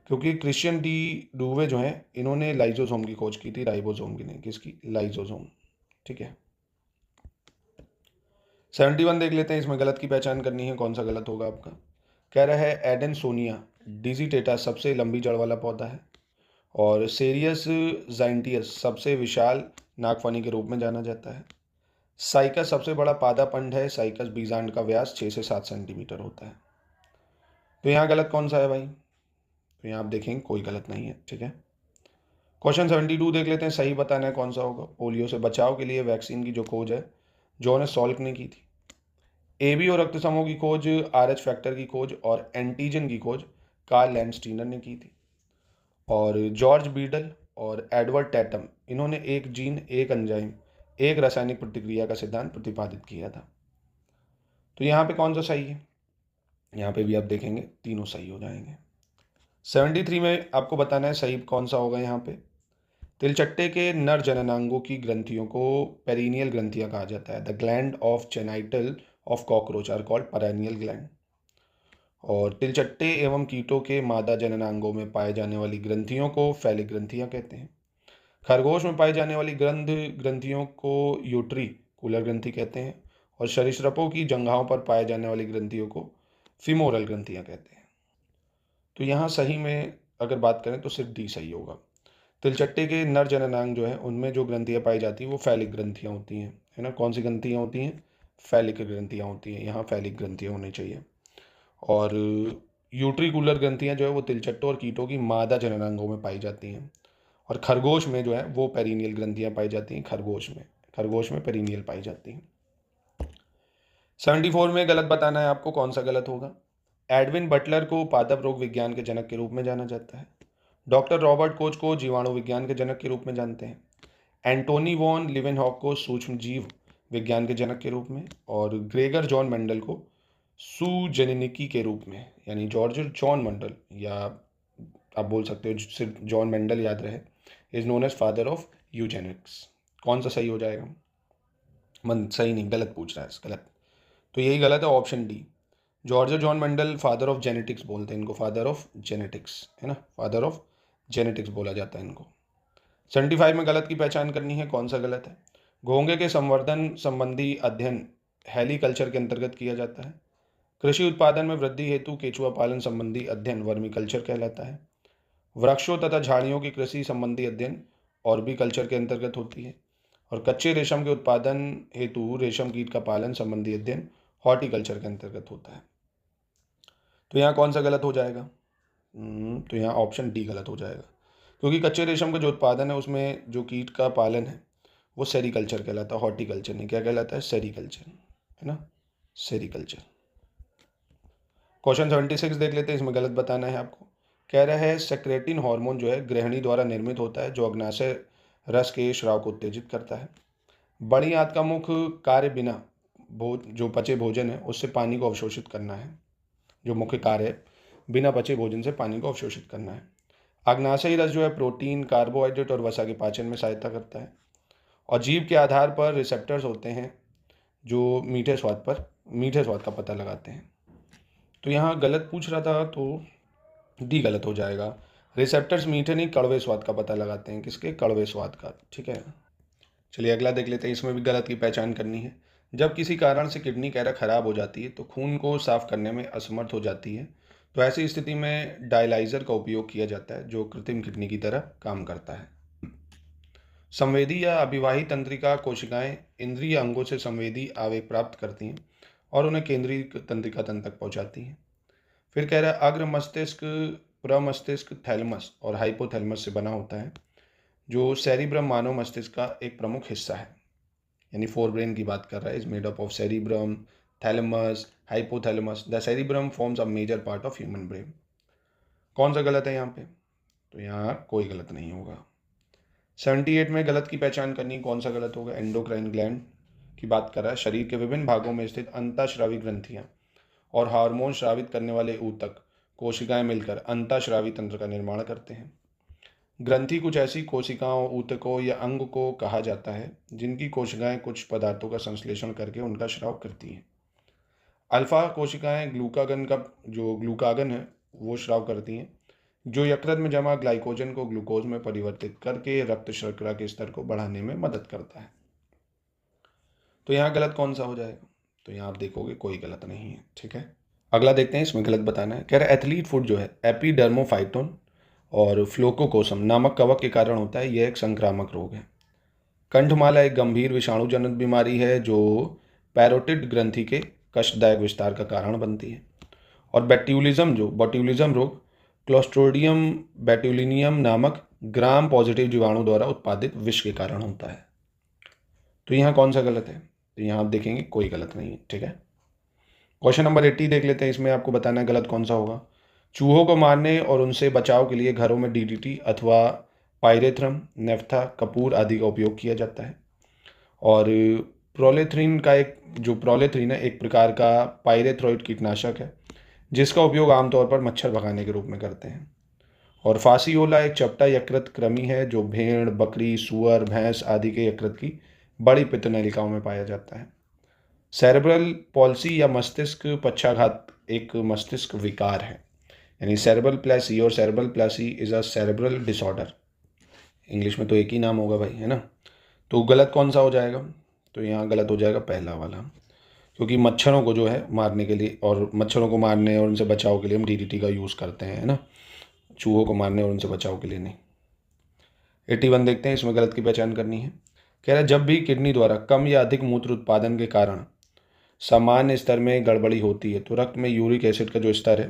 क्योंकि क्रिश्चियन डी डूवे जो हैं इन्होंने लाइजोसोम की खोज की थी, राइबोसोम की नहीं। किसकी? लाइजोसोम, ठीक है। 71 देख लेते हैं, इसमें गलत की पहचान करनी है, कौन सा गलत होगा आपका? कह रहा है एडेनसोनिया डिजिटेटा सबसे लंबी जड़ वाला पौधा है। और सेरियस जाइंटियस सबसे विशाल नागफनी के रूप में जाना जाता है। साइकस सबसे बड़ा पादा पंड है। साइकस बीजांड का व्यास 6 से 7 सेंटीमीटर होता है। तो यहाँ गलत कौन सा है भाई? तो यहाँ आप देखेंगे कोई गलत नहीं है, ठीक है। क्वेश्चन 72 देख लेते हैं, सही बताना है कौन सा होगा। पोलियो से बचाव के लिए वैक्सीन की जो खोज है जॉन सॉल्क ने की थी। एबी और रक्त समूह की खोज, आरएच फैक्टर की खोज और एंटीजन की खोज कार्ल लैंडस्टीनर ने की थी। और जॉर्ज बीडल और एडवर्ड टैटम इन्होंने एक जीन, एक एंजाइम, एक रासायनिक प्रतिक्रिया का सिद्धांत प्रतिपादित किया था। तो यहाँ पे कौन सा सही है? यहाँ पे भी आप देखेंगे तीनों सही हो जाएंगे। 73 में आपको बताना है सही कौन सा होगा। यहाँ पे तिलचट्टे के नर जननांगों की ग्रंथियों को पेरिनियल ग्रंथियां कहा जाता है। The gland of genital of cockroach are called perineal gland. और तिलचट्टे एवं कीटों के मादा जननांगों में पाए जाने वाली ग्रंथियों को फैलिक ग्रंथियां कहते हैं। खरगोश में पाई जाने वाली ग्रंथियों को यूट्री कूलर ग्रंथि कहते हैं। और सरीसृपों की जंघाओं पर पाए जाने वाली ग्रंथियों को फिमोरल ग्रंथियां कहते हैं। तो यहाँ सही में अगर बात करें तो सिर्फ डी सही होगा। तिलचट्टे के नर जननांग जो है उनमें जो ग्रंथियां पाई जाती हैं वो फैलिक ग्रंथियां होती हैं, है ना। कौन सी ग्रंथियां होती हैं? फैलिक ग्रंथियां होती हैं। यहाँ फैलिक ग्रंथियां होनी चाहिए। और यूट्रिकुलर ग्रंथियां जो है वो तिलचट्टों और कीटों की मादा जननांगों में पाई जाती हैं। और खरगोश में जो है वो पेरिनियल ग्रंथियां पाई जाती हैं। खरगोश में पेरिनियल पाई जाती हैं। 74 में गलत बताना है आपको, कौन सा गलत होगा। एडविन बटलर को पादप रोग विज्ञान के जनक के रूप में जाना जाता है। डॉक्टर रॉबर्ट कोच को जीवाणु विज्ञान के जनक के रूप में जानते हैं। एंटोनी वॉन लिवेनहॉक को सूक्ष्म जीव विज्ञान के जनक के रूप में। और ग्रेगर जॉन मेंडल को सुजेनिकी के रूप में, यानी जॉर्ज जॉन मेंडल, या आप बोल सकते हो सिर्फ जॉन मेंडल याद रहे, is known as father of eugenics. कौन सा सही हो जाएगा? सही नहीं, गलत पूछ रहा है, गलत। तो यही गलत है, option D. George John Mendel father of genetics बोलते हैं इनको, फादर ऑफ जेनेटिक्स, है ना, फादर ऑफ जेनेटिक्स बोला जाता है इनको। 75 में गलत की पहचान करनी है, कौन सा गलत है। घोंघे के संवर्धन संबंधी अध्ययन हेलीकल्चर के अंतर्गत किया जाता है। कृषि उत्पादन में वृद्धि हेतु केचुआ पालन संबंधी अध्ययन वर्मीकल्चर कहलाता है। वृक्षों तथा झाड़ियों की कृषि संबंधी अध्ययन ऑर्बिकल्चर के अंतर्गत होती है। और कच्चे रेशम के उत्पादन हेतु रेशम कीट का पालन संबंधी अध्ययन हॉर्टिकल्चर के अंतर्गत होता है। तो यहाँ कौन सा गलत हो जाएगा? तो यहाँ ऑप्शन डी गलत हो जाएगा, क्योंकि कच्चे रेशम का जो उत्पादन है उसमें जो कीट का पालन है वो सेरिकल्चर कहलाता है, हॉर्टिकल्चर नहीं। क्या कहलाता है? सेरिकल्चर, है ना, सेरिकल्चर। क्वेश्चन 76 देख लेते हैं, इसमें गलत बताना है आपको। कह रहा है सेक्रेटिन हार्मोन जो है गृहिणी द्वारा निर्मित होता है, जो अग्नाशय रस के स्राव को उत्तेजित करता है। बड़ी आंत का मुख्य कार्य बिना जो पचे भोजन है उससे पानी को अवशोषित करना है। जो मुख्य कार्य है बिना पचे भोजन से पानी को अवशोषित करना है। अग्नाशयी रस जो है प्रोटीन, कार्बोहाइड्रेट और वसा के पाचन में सहायता करता है। और जीभ के आधार पर रिसेप्टर्स होते हैं जो मीठे स्वाद का पता लगाते हैं। तो यहाँ गलत पूछ रहा था तो डी गलत हो जाएगा। रिसेप्टर्स मीठे नहीं कड़वे स्वाद का पता लगाते हैं। किसके? कड़वे स्वाद का। ठीक है, चलिए अगला देख लेते हैं। इसमें भी गलत की पहचान करनी है। जब किसी कारण से किडनी कह रहा खराब हो जाती है तो खून को साफ करने में असमर्थ हो जाती है, तो ऐसी स्थिति में डायलाइजर का उपयोग किया जाता है जो कृत्रिम किडनी की तरह काम करता है। संवेदी या अभिवाही तंत्रिका कोशिकाएं इंद्रिय अंगों से संवेदी आवेग प्राप्त करती हैं और उन्हें केंद्रीय तंत्रिका तंत्र तक पहुंचाती हैं। फिर कह रहा है अग्र मस्तिष्क, प्रमस्तिष्क, थैलमस और हाइपोथैलमस से बना होता है। जो सेरिब्रम मानव मस्तिष्क का एक प्रमुख हिस्सा है, यानी फोर ब्रेन की बात कर रहा है। Is made up of cerebrum, thalamus, hypothalamus. The cerebrum forms a major part of human brain. कौन सा गलत है यहाँ पे? तो यहाँ कोई गलत नहीं होगा। 78 में गलत की पहचान करनी, कौन सा गलत होगा? एंडोक्राइन ग्लैंड की बात कर रहा है। शरीर के विभिन्न भागों में स्थित अंतःस्रावी ग्रंथियां और हार्मोन स्रावित करने वाले ऊतक कोशिकाएं मिलकर अंतःस्रावी तंत्र का निर्माण करते हैं। ग्रंथि कुछ ऐसी कोशिकाओं, ऊतकों या अंग को कहा जाता है जिनकी कोशिकाएं कुछ पदार्थों का संश्लेषण करके उनका स्राव करती हैं। अल्फा कोशिकाएं ग्लूकागन है वो स्राव करती हैं, जो यकृत में जमा ग्लाइकोजन को ग्लूकोज में परिवर्तित करके रक्त शर्करा के स्तर को बढ़ाने में मदद करता है। तो यहाँ गलत कौन सा हो जाएगा? तो यहाँ आप देखोगे कोई गलत नहीं है। ठीक है, अगला देखते हैं, इसमें गलत बताना है। कह रहा है एथलीट फुट जो है एपिडर्मोफाइटोन और फ्लोकोकोसम नामक कवक के कारण होता है। यह एक संक्रामक रोग है। कंठमाला एक गंभीर विषाणुजनित बीमारी है जो पैरोटिड ग्रंथि के कष्टदायक विस्तार का कारण बनती है। और बोट्यूलिज्म रोग क्लोस्ट्रोडियम बोट्यूलिनियम नामक ग्राम पॉजिटिव जीवाणु द्वारा उत्पादित विष के कारण होता है। तो यहाँ कौन सा गलत है? तो यहाँ आप देखेंगे कोई गलत नहीं है। ठीक है, क्वेश्चन नंबर 80 देख लेते हैं। इसमें आपको बताना है गलत कौन सा होगा। चूहों को मारने और उनसे बचाव के लिए घरों में डीडीटी अथवा पायरेथ्रम, नेफ्था, कपूर आदि का उपयोग किया जाता है। और प्रोलेथ्रिन है एक प्रकार का पायरेथ्रॉइड कीटनाशक है जिसका उपयोग आमतौर पर मच्छर भगाने के रूप में करते हैं। और फासियोला एक चपटा यकृत कृमि है जो भेड़, बकरी, सुअर, भैंस आदि के यकृत की बड़ी पित्तनलिकाओं में पाया जाता है। सेरेब्रल पॉल्सी या मस्तिष्क पक्षाघात एक मस्तिष्क विकार है, यानी सेरेब्रल प्लेसी और cerebral palsy is a cerebral disorder. English में तो एक ही नाम होगा भाई, है ना। तो गलत कौन सा हो जाएगा? तो यहाँ गलत हो जाएगा पहला वाला, क्योंकि मच्छरों को जो है मारने के लिए और मच्छरों को मारने और उनसे बचाव के लिए हम डीडीटी का यूज़ करते हैं, है ना। चूहों को मारने और उनसे बचाव के लिए नहीं। 81 देखते हैं, इसमें गलत की पहचान करनी है। कह रहा है जब भी किडनी द्वारा कम या अधिक मूत्र उत्पादन के कारण सामान्य स्तर में गड़बड़ी होती है तो रक्त में यूरिक एसिड का जो स्तर है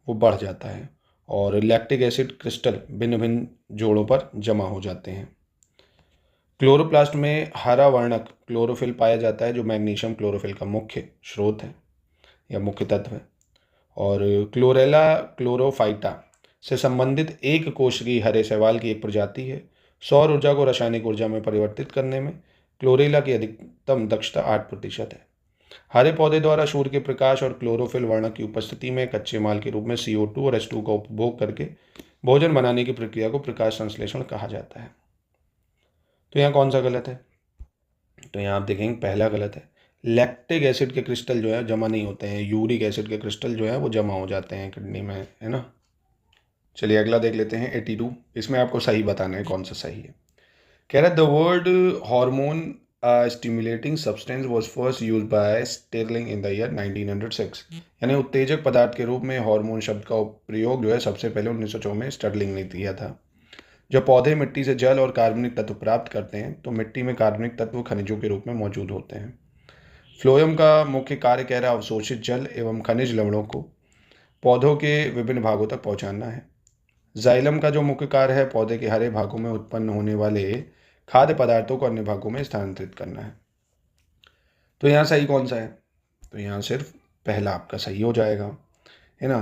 वो बढ़ जाता है और लैक्टिक एसिड क्रिस्टल भिन्न भिन्न जोड़ों पर जमा हो जाते हैं। क्लोरोप्लास्ट में हरा वर्णक क्लोरोफिल पाया जाता है जो मैग्नीशियम क्लोरोफिल का मुख्य स्रोत है या मुख्य तत्व है। और क्लोरेला क्लोरोफाइटा से संबंधित एक कोशिकीय हरे शैवाल की एक प्रजाति है। सौर ऊर्जा को रासायनिक ऊर्जा में परिवर्तित करने में क्लोरेला की अधिकतम दक्षता 8% है। हरे पौधे द्वारा सूर्य के प्रकाश और क्लोरोफिल वर्णक की उपस्थिति में कच्चे माल के रूप में CO2 और H2 का उपभोग करके भोजन बनाने की प्रक्रिया को प्रकाश संश्लेषण कहा जाता है। तो यहाँ कौन सा गलत है? तो यहाँ आप देखेंगे पहला गलत है। लैक्टिक एसिड के क्रिस्टल जो है जमा नहीं होते हैं, यूरिक एसिड के क्रिस्टल जो है वो जमा हो जाते हैं किडनी में, है ना। चलिए अगला देख लेते हैं 82। इसमें आपको सही बताना है कौन सा सही है। कह रहा है the word hormone stimulating substance was first used by Starling in the year 1906। यानी उत्तेजक पदार्थ के रूप में हार्मोन शब्द का प्रयोग जो है सबसे पहले 1906 में स्टर्लिंग ने किया था। जब पौधे मिट्टी से जल और कार्बनिक तत्व प्राप्त करते हैं तो मिट्टी में कार्बनिक तत्व खनिजों के रूप में मौजूद होते हैं। फ्लोएम का मुख्य कार्य कह रहा है अवशोषित जल एवं खनिज लवणों को पौधों के विभिन्न भागों तक पहुंचाना है। जाइलम का जो मुख्य कार्य है पौधे के हरे भागों में उत्पन्न होने वाले खाद्य पदार्थों को अन्य भागों में स्थानांतरित करना है। तो यहाँ सही कौन सा है? तो यहाँ सिर्फ पहला आपका सही हो जाएगा, है ना।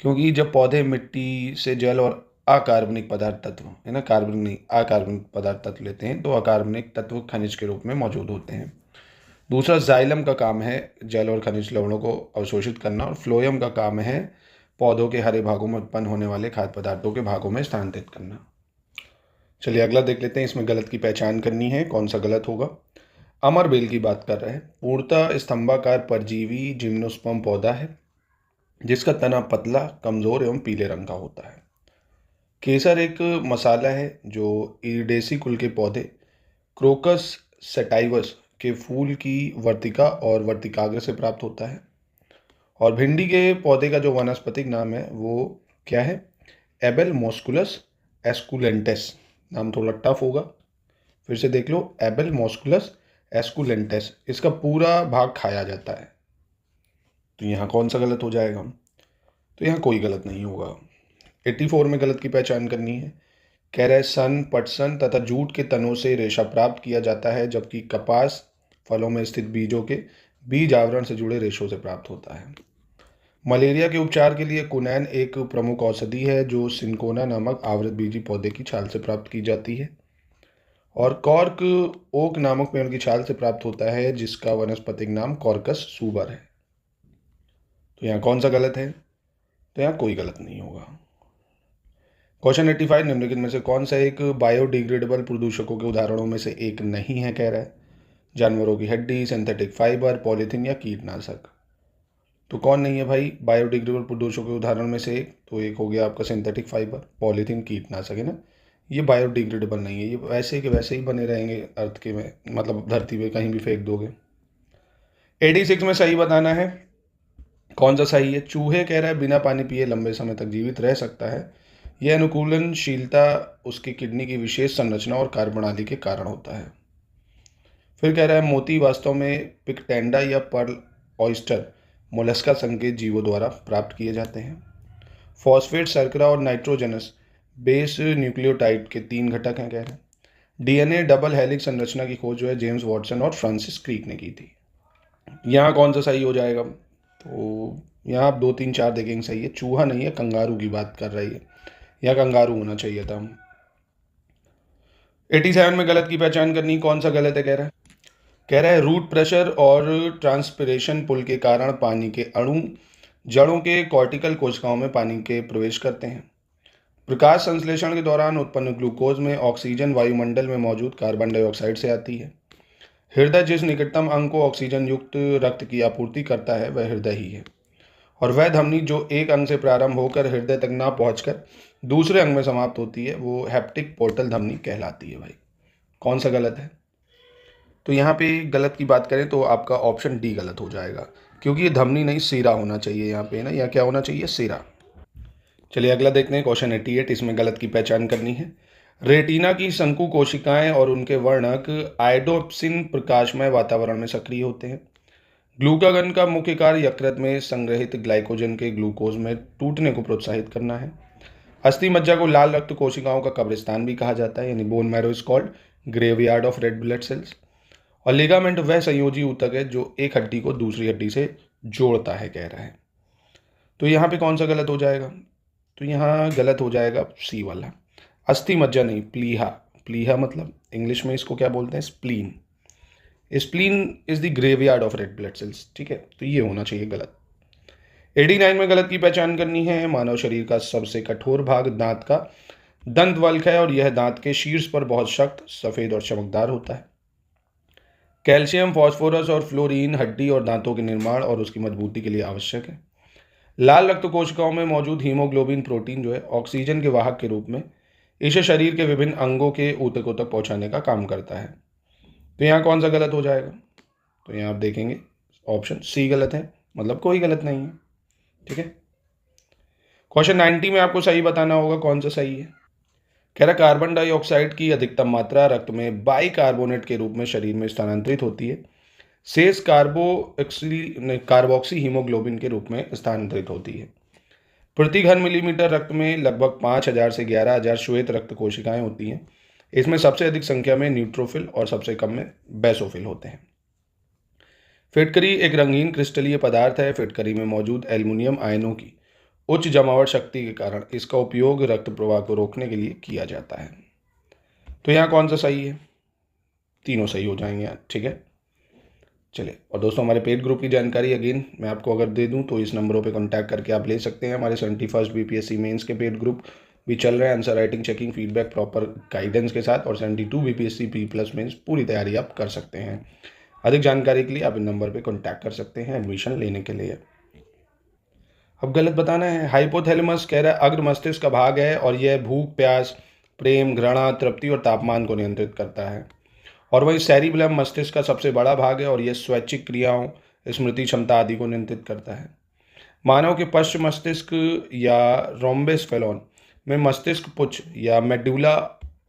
क्योंकि जब पौधे मिट्टी से जल और अकार्बनिक पदार्थ तत्व, है ना, कार्बनिक नहीं अकार्बनिक पदार्थ तत्व लेते हैं तो अकार्बनिक तत्व खनिज के रूप में मौजूद होते हैं। दूसरा जाइलम का काम है जल और खनिज लवणों को अवशोषित करना, और फ्लोएम का काम है पौधों के हरे भागों में उत्पन्न होने वाले खाद्य पदार्थों के भागों में स्थानांतरित करना। चलिए अगला देख लेते हैं, इसमें गलत की पहचान करनी है, कौन सा गलत होगा। अमर बेल की बात कर रहे हैं। पूर्णतः स्तंभाकार परजीवी जिम्नोस्पर्म पौधा है जिसका तना पतला, कमजोर एवं पीले रंग का होता है। केसर एक मसाला है जो इरिडेसी कुल के पौधे क्रोकस सेटाइवस के फूल की वर्तिका और वर्तिकाग्र से प्राप्त होता है। और भिंडी के पौधे का जो वानस्पतिक नाम है वो क्या है, एबेल मॉस्कुलस एस्कुलेंटेस। नाम थोड़ा टफ होगा, फिर से देख लो, एबेल मॉस्कुलस एस्कुलेंटेस। इसका पूरा भाग खाया जाता है। तो यहाँ कौन सा गलत हो जाएगा, तो यहाँ कोई गलत नहीं होगा। 84 में गलत की पहचान करनी है। कह रहे सन, पटसन तथा जूट के तनों से रेशा प्राप्त किया जाता है, जबकि कपास फलों में स्थित बीजों के बीज आवरण से जुड़े रेशों से प्राप्त होता है। मलेरिया के उपचार के लिए कुनैन एक प्रमुख औषधि है जो सिंकोना नामक आवृत बीजी पौधे की छाल से प्राप्त की जाती है। और कॉर्क ओक नामक पेड़ की छाल से प्राप्त होता है जिसका वनस्पतिक नाम कॉर्कस सूबर है। तो यहाँ कौन सा गलत है, तो यहाँ कोई गलत नहीं होगा। क्वेश्चन 85, निम्नलिखित में से कौन सा एक बायोडिग्रेडेबल प्रदूषकों के उदाहरणों में से एक नहीं है, कह रहा है। जानवरों की हड्डी, सिंथेटिक फाइबर, पॉलीथीन या कीटनाशक। तो कौन नहीं है भाई बायोडिग्रेडेबल प्रदूषकों के उदाहरण में से एक, तो एक हो गया आपका सिंथेटिक फाइबर, पॉलीथीन, कीटनाशक, है ना। ये बायोडिग्रेडेबल नहीं है, ये वैसे के वैसे ही बने रहेंगे अर्थ के में, मतलब धरती पे कहीं भी फेंक दोगे। 86 में सही बताना है, कौन सा सही है। चूहे, कह रहा है, बिना पानी पिए लंबे समय तक जीवित रह सकता है। यह अनुकूलनशीलता उसकी किडनी की विशेष संरचना और कार्यप्रणाली के कारण होता है। फिर कह रहा है मोती वास्तव में पिकटेंडा या पर्ल ऑयस्टर मोलस्का संकेत जीवों द्वारा प्राप्त किए जाते हैं। फॉस्फेट, शर्करा और नाइट्रोजनस बेस न्यूक्लियोटाइड के 3 घटक हैं, कह रहे हैं। डीएनए डबल हेलिक्स संरचना की खोज जो है जेम्स वॉटसन और फ्रांसिस क्रीक ने की थी। यहाँ कौन सा सही हो जाएगा, तो यहाँ आप 2, 3, 4 देखेंगे सही है। चूहा नहीं है, कंगारू की बात कर रही है, यहाँ कंगारू होना चाहिए था। 87 में गलत की पहचान करनी, कौन सा गलत है, कह रहा है रूट प्रेशर और ट्रांसपिरेशन पुल के कारण पानी के अणु जड़ों के कॉर्टिकल कोशिकाओं में पानी के प्रवेश करते हैं। प्रकाश संश्लेषण के दौरान उत्पन्न ग्लूकोज में ऑक्सीजन वायुमंडल में मौजूद कार्बन डाइऑक्साइड से आती है। हृदय जिस निकटतम अंग को ऑक्सीजन युक्त रक्त की आपूर्ति करता है वह हृदय ही है। और वह धमनी जो एक अंग से प्रारंभ होकर हृदय तक ना पहुंचकर दूसरे अंग में समाप्त होती है वो हेप्टिक पोर्टल धमनी कहलाती है। भाई कौन सा गलत है, तो यहाँ पे गलत की बात करें तो आपका ऑप्शन डी गलत हो जाएगा, क्योंकि ये धमनी नहीं सिरा होना चाहिए यहाँ पे ना, या क्या होना चाहिए, सिरा। चलिए अगला देखते हैं क्वेश्चन 88, इसमें गलत की पहचान करनी है। रेटिना की शंकु कोशिकाएं और उनके वर्णक आयोडोप्सिन प्रकाशमय वातावरण में सक्रिय होते हैं। ग्लूकागन का मुख्य कार्य यकृत में संग्रहित ग्लाइकोजन के ग्लूकोज में टूटने को प्रोत्साहित करना है। अस्थि मज्जा को लाल रक्त कोशिकाओं का कब्रिस्तान भी कहा जाता है, यानी bone marrow is called graveyard of red blood cells. और लिगामेंट वह संयोजी ऊतक है जो एक हड्डी को दूसरी हड्डी से जोड़ता है, कह रहा है। तो यहाँ पे कौन सा गलत हो जाएगा, तो यहाँ गलत हो जाएगा सी वाला, अस्थि मज्जा नहीं, प्लीहा। प्लीहा मतलब इंग्लिश में इसको क्या बोलते हैं, spleen. Spleen is the graveyard of red blood cells, ठीक है, तो ये होना चाहिए गलत। 89 में गलत की पहचान करनी है। मानव शरीर का सबसे कठोर भाग दांत का दंत वल्क है और यह दांत के शीर्ष पर बहुत सख्त, सफेद और चमकदार होता है। कैल्शियम, फास्फोरस और फ्लोरीन हड्डी और दांतों के निर्माण और उसकी मजबूती के लिए आवश्यक है। लाल रक्त कोशिकाओं में मौजूद हीमोग्लोबिन प्रोटीन जो है ऑक्सीजन के वाहक के रूप में इसे शरीर के विभिन्न अंगों के ऊतकों तक पहुंचाने का काम करता है। तो यहाँ कौन सा गलत हो जाएगा, तो यहाँ आप देखेंगे ऑप्शन सी गलत है, मतलब कोई गलत नहीं है, ठीक है। क्वेश्चन 90 में आपको सही बताना होगा कौन सा सही है। कह रहा कार्बन डाइऑक्साइड की अधिकतम मात्रा रक्त में बाइकार्बोनेट के रूप में शरीर में स्थानांतरित होती है, शेष कार्बोक्सी हीमोग्लोबिन के रूप में स्थानांतरित होती है। प्रति घन मिलीमीटर रक्त में लगभग 5000 से 11000 श्वेत रक्त कोशिकाएं होती हैं। इसमें सबसे अधिक संख्या में न्यूट्रोफिल और सबसे कम में बेसोफिल होते हैं। फिटकरी एक रंगीन क्रिस्टलीय पदार्थ है। फिटकरी में मौजूद एल्युमिनियम आयनों की उच्च जमावट शक्ति के कारण इसका उपयोग रक्त प्रवाह को रोकने के लिए किया जाता है। तो यहाँ कौन सा सही है? तीनों सही हो जाएंगे यार, ठीक है। चलिए, और दोस्तों हमारे पेड ग्रुप की जानकारी अगेन मैं आपको अगर दे दूं तो इस नंबरों पे कांटेक्ट करके आप ले सकते हैं। हमारे 71st बीपीएससी मेंस के पेड ग्रुप भी चल रहे हैं, answer writing, checking, feedback, proper guidance के साथ, और 72 बीपीएससी पी प्लस मेंस पूरी तैयारी आप कर सकते हैं। अधिक जानकारी के लिए आप इन नंबर पर कॉन्टैक्ट कर सकते हैं एडमिशन लेने के लिए। अब गलत बताना है। हाइपोथैलेमस कह रहा है अग्र मस्तिष्क का भाग है और यह भूख, प्यास, प्रेम, घृणा, तृप्ति और तापमान को नियंत्रित करता है। और वही सेरिबेलम मस्तिष्क का सबसे बड़ा भाग है और यह स्वैच्छिक क्रियाओं, स्मृति क्षमता आदि को नियंत्रित करता है। मानव के पश्च मस्तिष्क या रोम्बस फेलोन में मस्तिष्क पुच्छ या मेडुला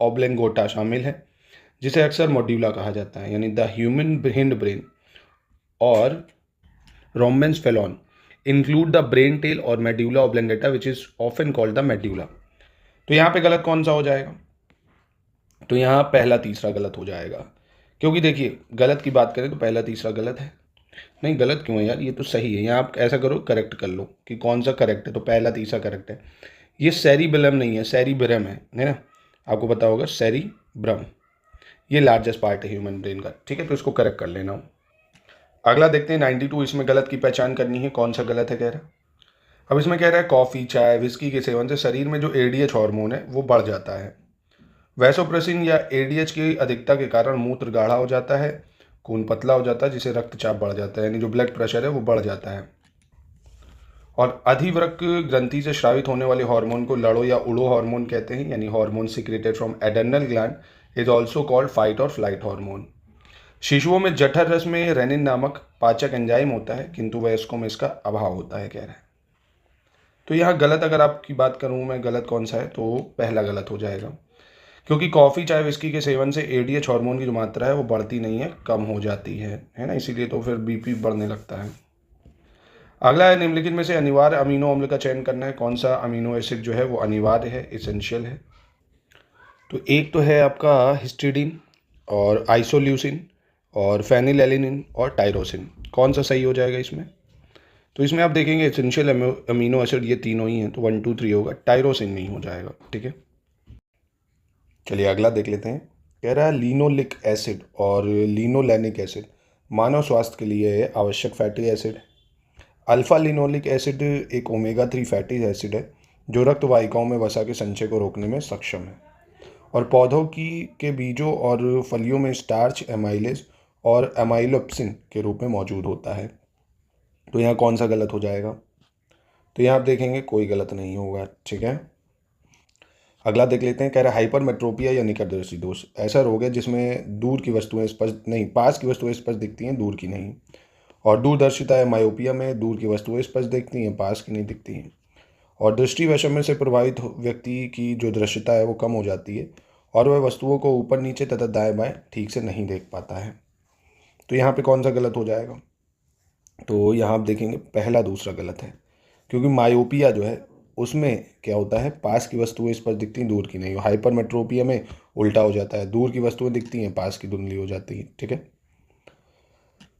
ऑब्लेंगोटा शामिल है, जिसे अक्सर मोड्यूला कहा जाता है, यानी द ह्यूमन हिंड ब्रेन और rhombencephalon include the brain tail और medulla oblongata which is often called the medulla. तो यहाँ पे गलत कौन सा हो जाएगा? तो यहाँ पहला तीसरा गलत हो जाएगा, क्योंकि देखिए गलत की बात करें तो पहला तीसरा गलत है। नहीं, गलत क्यों है यार, ये तो सही है। यहाँ आप ऐसा करो, करेक्ट कर लो कि कौन सा करेक्ट है। तो पहला तीसरा करेक्ट है। ये सेरिबेलम नहीं है, सेरिब्रम है ना, आपको पता होगा सेरिब्रम, ये लार्जेस्ट पार्ट है ह्यूमन ब्रेन का, ठीक है। तो इसको करेक्ट कर लेना। अगला देखते हैं 92, इसमें गलत की पहचान करनी है, कौन सा गलत है कह रहा है। अब इसमें कह रहा है कॉफ़ी, चाय, विस्की के सेवन से शरीर में जो एडीएच हार्मोन है वो बढ़ जाता है। वैसोप्रेसिन या एडीएच की अधिकता के कारण मूत्र गाढ़ा हो जाता है, खून पतला हो जाता है, जिससे रक्तचाप बढ़ जाता है, यानी जो ब्लड प्रेशर है वो बढ़ जाता है। और अधिवृक्क ग्रंथि से स्रावित होने वाले हार्मोन को लड़ो या उड़ो हार्मोन कहते हैं, यानी hormone secreted from adrenal gland is also called fight और फ्लाइट हार्मोन। शिशुओं में जठर रस में रेनिन नामक पाचक एंजाइम होता है, किंतु वयस्कों में इसका अभाव होता है कह रहा है। तो यहाँ गलत अगर आपकी बात करूँ मैं, गलत कौन सा है? तो पहला गलत हो जाएगा, क्योंकि कॉफ़ी, चाय, विस्की के सेवन से एडीएच हार्मोन की जो मात्रा है वो बढ़ती नहीं है, कम हो जाती है ना, इसीलिए तो फिर बीपी बढ़ने लगता है। अगला है निम्नलिखित में से अनिवार्य अमीनो अम्ल का चयन करना है, कौन सा अमीनो एसिड जो है वो अनिवार्य है, इसेंशियल है। तो एक तो है आपका हिस्टिडीन और आइसोल्यूसिन और फेनिलएलनिन और टायरोसिन, कौन सा सही हो जाएगा इसमें? तो इसमें आप देखेंगे एसेंशियल अमीनो एसिड ये तीनों ही हैं, तो 1 2 3 होगा, टायरोसिन नहीं हो जाएगा, ठीक है। चलिए अगला देख लेते हैं। कह रहा है लिनोलिक एसिड और लिनोलेनिक एसिड मानव स्वास्थ्य के लिए आवश्यक फैटी एसिड है। अल्फा लिनोलिक एसिड एक ओमेगा 3 फैटी एसिड है जो रक्त वाहिकाओं में वसा के संचय को रोकने में सक्षम है, और पौधों के बीजों और फलियों में स्टार्च, एमाइलेज और एमाइलोप्सिन के रूप में मौजूद होता है। तो यहाँ कौन सा गलत हो जाएगा? तो यहाँ आप देखेंगे कोई गलत नहीं होगा, ठीक है। अगला देख लेते हैं। कह रहा है हाइपरमेट्रोपिया या निकटदर्शी दोष ऐसा रोग है जिसमें दूर की वस्तुएं स्पष्ट नहीं, पास की वस्तुएं स्पष्ट दिखती हैं, दूर की नहीं। और दूरदर्शिता है मायोपिया में, दूर की वस्तुएं स्पष्ट दिखती हैं, पास की नहीं दिखती हैं। और दृष्टि वैषम्य से प्रभावित व्यक्ति की जो दृश्यता है वो कम हो जाती है और वह वस्तुओं को ऊपर नीचे तथा दाएं बाएं ठीक से नहीं देख पाता है। तो यहाँ पे कौन सा गलत हो जाएगा? तो यहाँ आप देखेंगे पहला दूसरा गलत है, क्योंकि मायोपिया जो है उसमें क्या होता है, पास की वस्तुएं स्पष्ट दिखती हैं, दूर की नहीं। हाइपरमेट्रोपिया में उल्टा हो जाता है, दूर की वस्तुएं दिखती हैं, पास की धुंधली हो जाती हैं, ठीक है।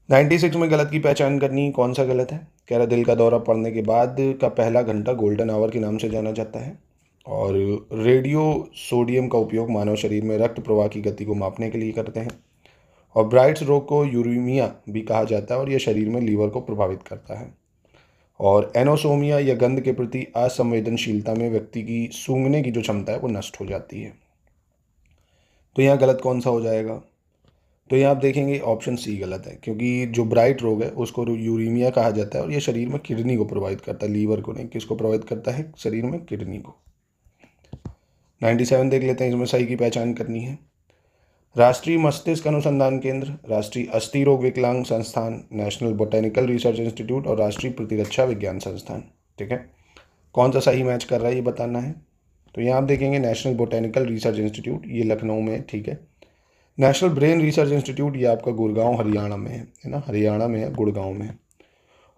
96 में गलत की पहचान करनी, कौन सा गलत है? कह रहा दिल का दौरा पड़ने के बाद का पहला घंटा गोल्डन आवर के नाम से जाना जाता है। और रेडियो सोडियम का उपयोग मानव शरीर में रक्त प्रवाह की गति को मापने के लिए करते हैं। और ब्राइट्स रोग को यूरेमिया भी कहा जाता है और यह शरीर में लीवर को प्रभावित करता है। और एनोसोमिया या गंध के प्रति असंवेदनशीलता में व्यक्ति की सूंघने की जो क्षमता है वो नष्ट हो जाती है। तो यहाँ गलत कौन सा हो जाएगा? तो यहाँ आप देखेंगे ऑप्शन सी गलत है, क्योंकि जो ब्राइट रोग है उसको यूरेमिया कहा जाता है और यह शरीर में किडनी को प्रभावित करता है, लीवर को नहीं। किसको प्रभावित करता है? शरीर में किडनी को। 97 देख लेते हैं, इसमें सही की पहचान करनी है। राष्ट्रीय मस्तिष्क अनुसंधान केंद्र, राष्ट्रीय अस्थि रोग विकलांग संस्थान, नेशनल बोटेनिकल रिसर्च इंस्टीट्यूट और राष्ट्रीय प्रतिरक्षा विज्ञान संस्थान, ठीक है। कौन सा सही मैच कर रहा है ये बताना है। तो यहाँ आप देखेंगे नेशनल बोटेनिकल रिसर्च इंस्टीट्यूट, ये लखनऊ में है, ठीक है। नेशनल ब्रेन रिसर्च इंस्टीट्यूट ये आपका गुड़गांव हरियाणा में है ना, हरियाणा में है, गुड़गांव में है।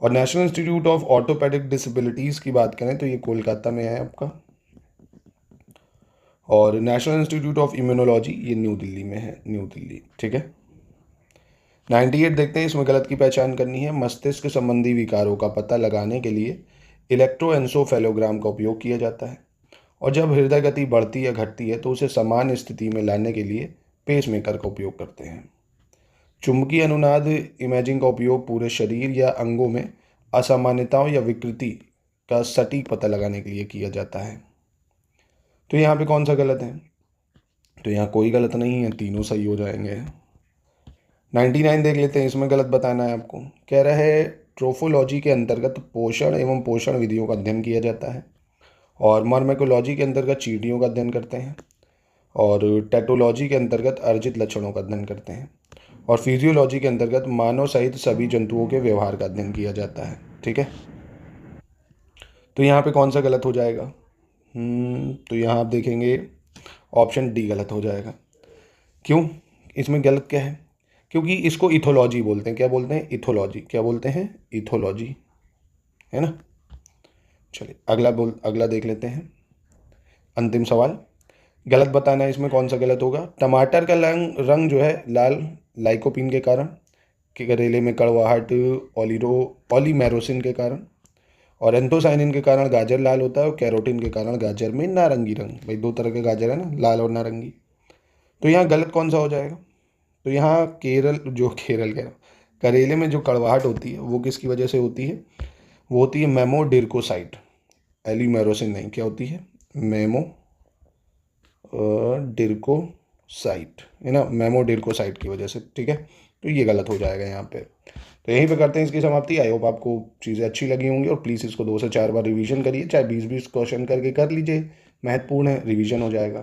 और national institute of orthopaedic disabilities की बात करें तो ये कोलकाता में है आपका। और नेशनल इंस्टीट्यूट ऑफ इम्यूनोलॉजी ये न्यू दिल्ली में है, न्यू दिल्ली, ठीक है। 98 देखते हैं, इसमें गलत की पहचान करनी है। मस्तिष्क संबंधी विकारों का पता लगाने के लिए इलेक्ट्रोएंसोफेलोग्राम का उपयोग किया जाता है। और जब हृदय गति बढ़ती या घटती है तो उसे समान स्थिति में लाने के लिए पेसमेकर का उपयोग करते हैं। चुंबकीय अनुनाद इमेजिंग का उपयोग पूरे शरीर या अंगों में असामान्यताओं या विकृति का सटीक पता लगाने के लिए किया जाता है। तो यहाँ पे कौन सा गलत है? तो यहाँ कोई गलत नहीं है, तीनों सही हो जाएंगे। 99 देख लेते हैं, इसमें गलत बताना है आपको। कह रहा है ट्रोफोलॉजी के अंतर्गत पोषण एवं पोषण विधियों का अध्ययन किया जाता है, और मर्मेकोलॉजी के अंतर्गत चींटियों का अध्ययन करते हैं, और टेटोलॉजी के अंतर्गत अर्जित लक्षणों का अध्ययन करते हैं, और फिजियोलॉजी के अंतर्गत मानव सहित सभी जंतुओं के व्यवहार का अध्ययन किया जाता है। ठीक है, तो यहाँ पे कौन सा गलत हो जाएगा? तो यहाँ आप देखेंगे ऑप्शन डी गलत हो जाएगा। क्यों? इसमें गलत क्या है? क्योंकि इसको इथोलॉजी बोलते हैं। क्या बोलते हैं? इथोलॉजी। क्या बोलते हैं? इथोलॉजी, है ना। चलिए अगला देख लेते हैं। अंतिम सवाल, गलत बताना है इसमें कौन सा गलत होगा। टमाटर का रंग जो है लाल लाइकोपीन के कारण, करेले में कड़वाहट ओलिमेरोसिन के कारण, और एंथोसाइनिन के कारण गाजर लाल होता है, और कैरोटीन के कारण गाजर में नारंगी रंग। भाई दो तरह के गाजर है ना, लाल और नारंगी। तो यहाँ गलत कौन सा हो जाएगा? तो यहाँ केरल कह रहा हूँ, करेले में जो कड़वाहट होती है वो किसकी वजह से होती है? वो होती है मेमोडिरकोसाइट, एलिमेरोसिन नहीं। क्या होती है? डिरकोसाइट, है ना, मेमोडिरकोसाइट की वजह से। ठीक है, तो ये गलत हो जाएगा यहाँ पे। तो यहीं पे करते हैं इसकी समाप्ति। आई होप आपको चीज़ें अच्छी लगी होंगी, और प्लीज़ इसको 2 से 4 बार रिवीजन करिए, चाहे 20-20 क्वेश्चन करके कर लीजिए, महत्वपूर्ण है, रिवीजन हो जाएगा।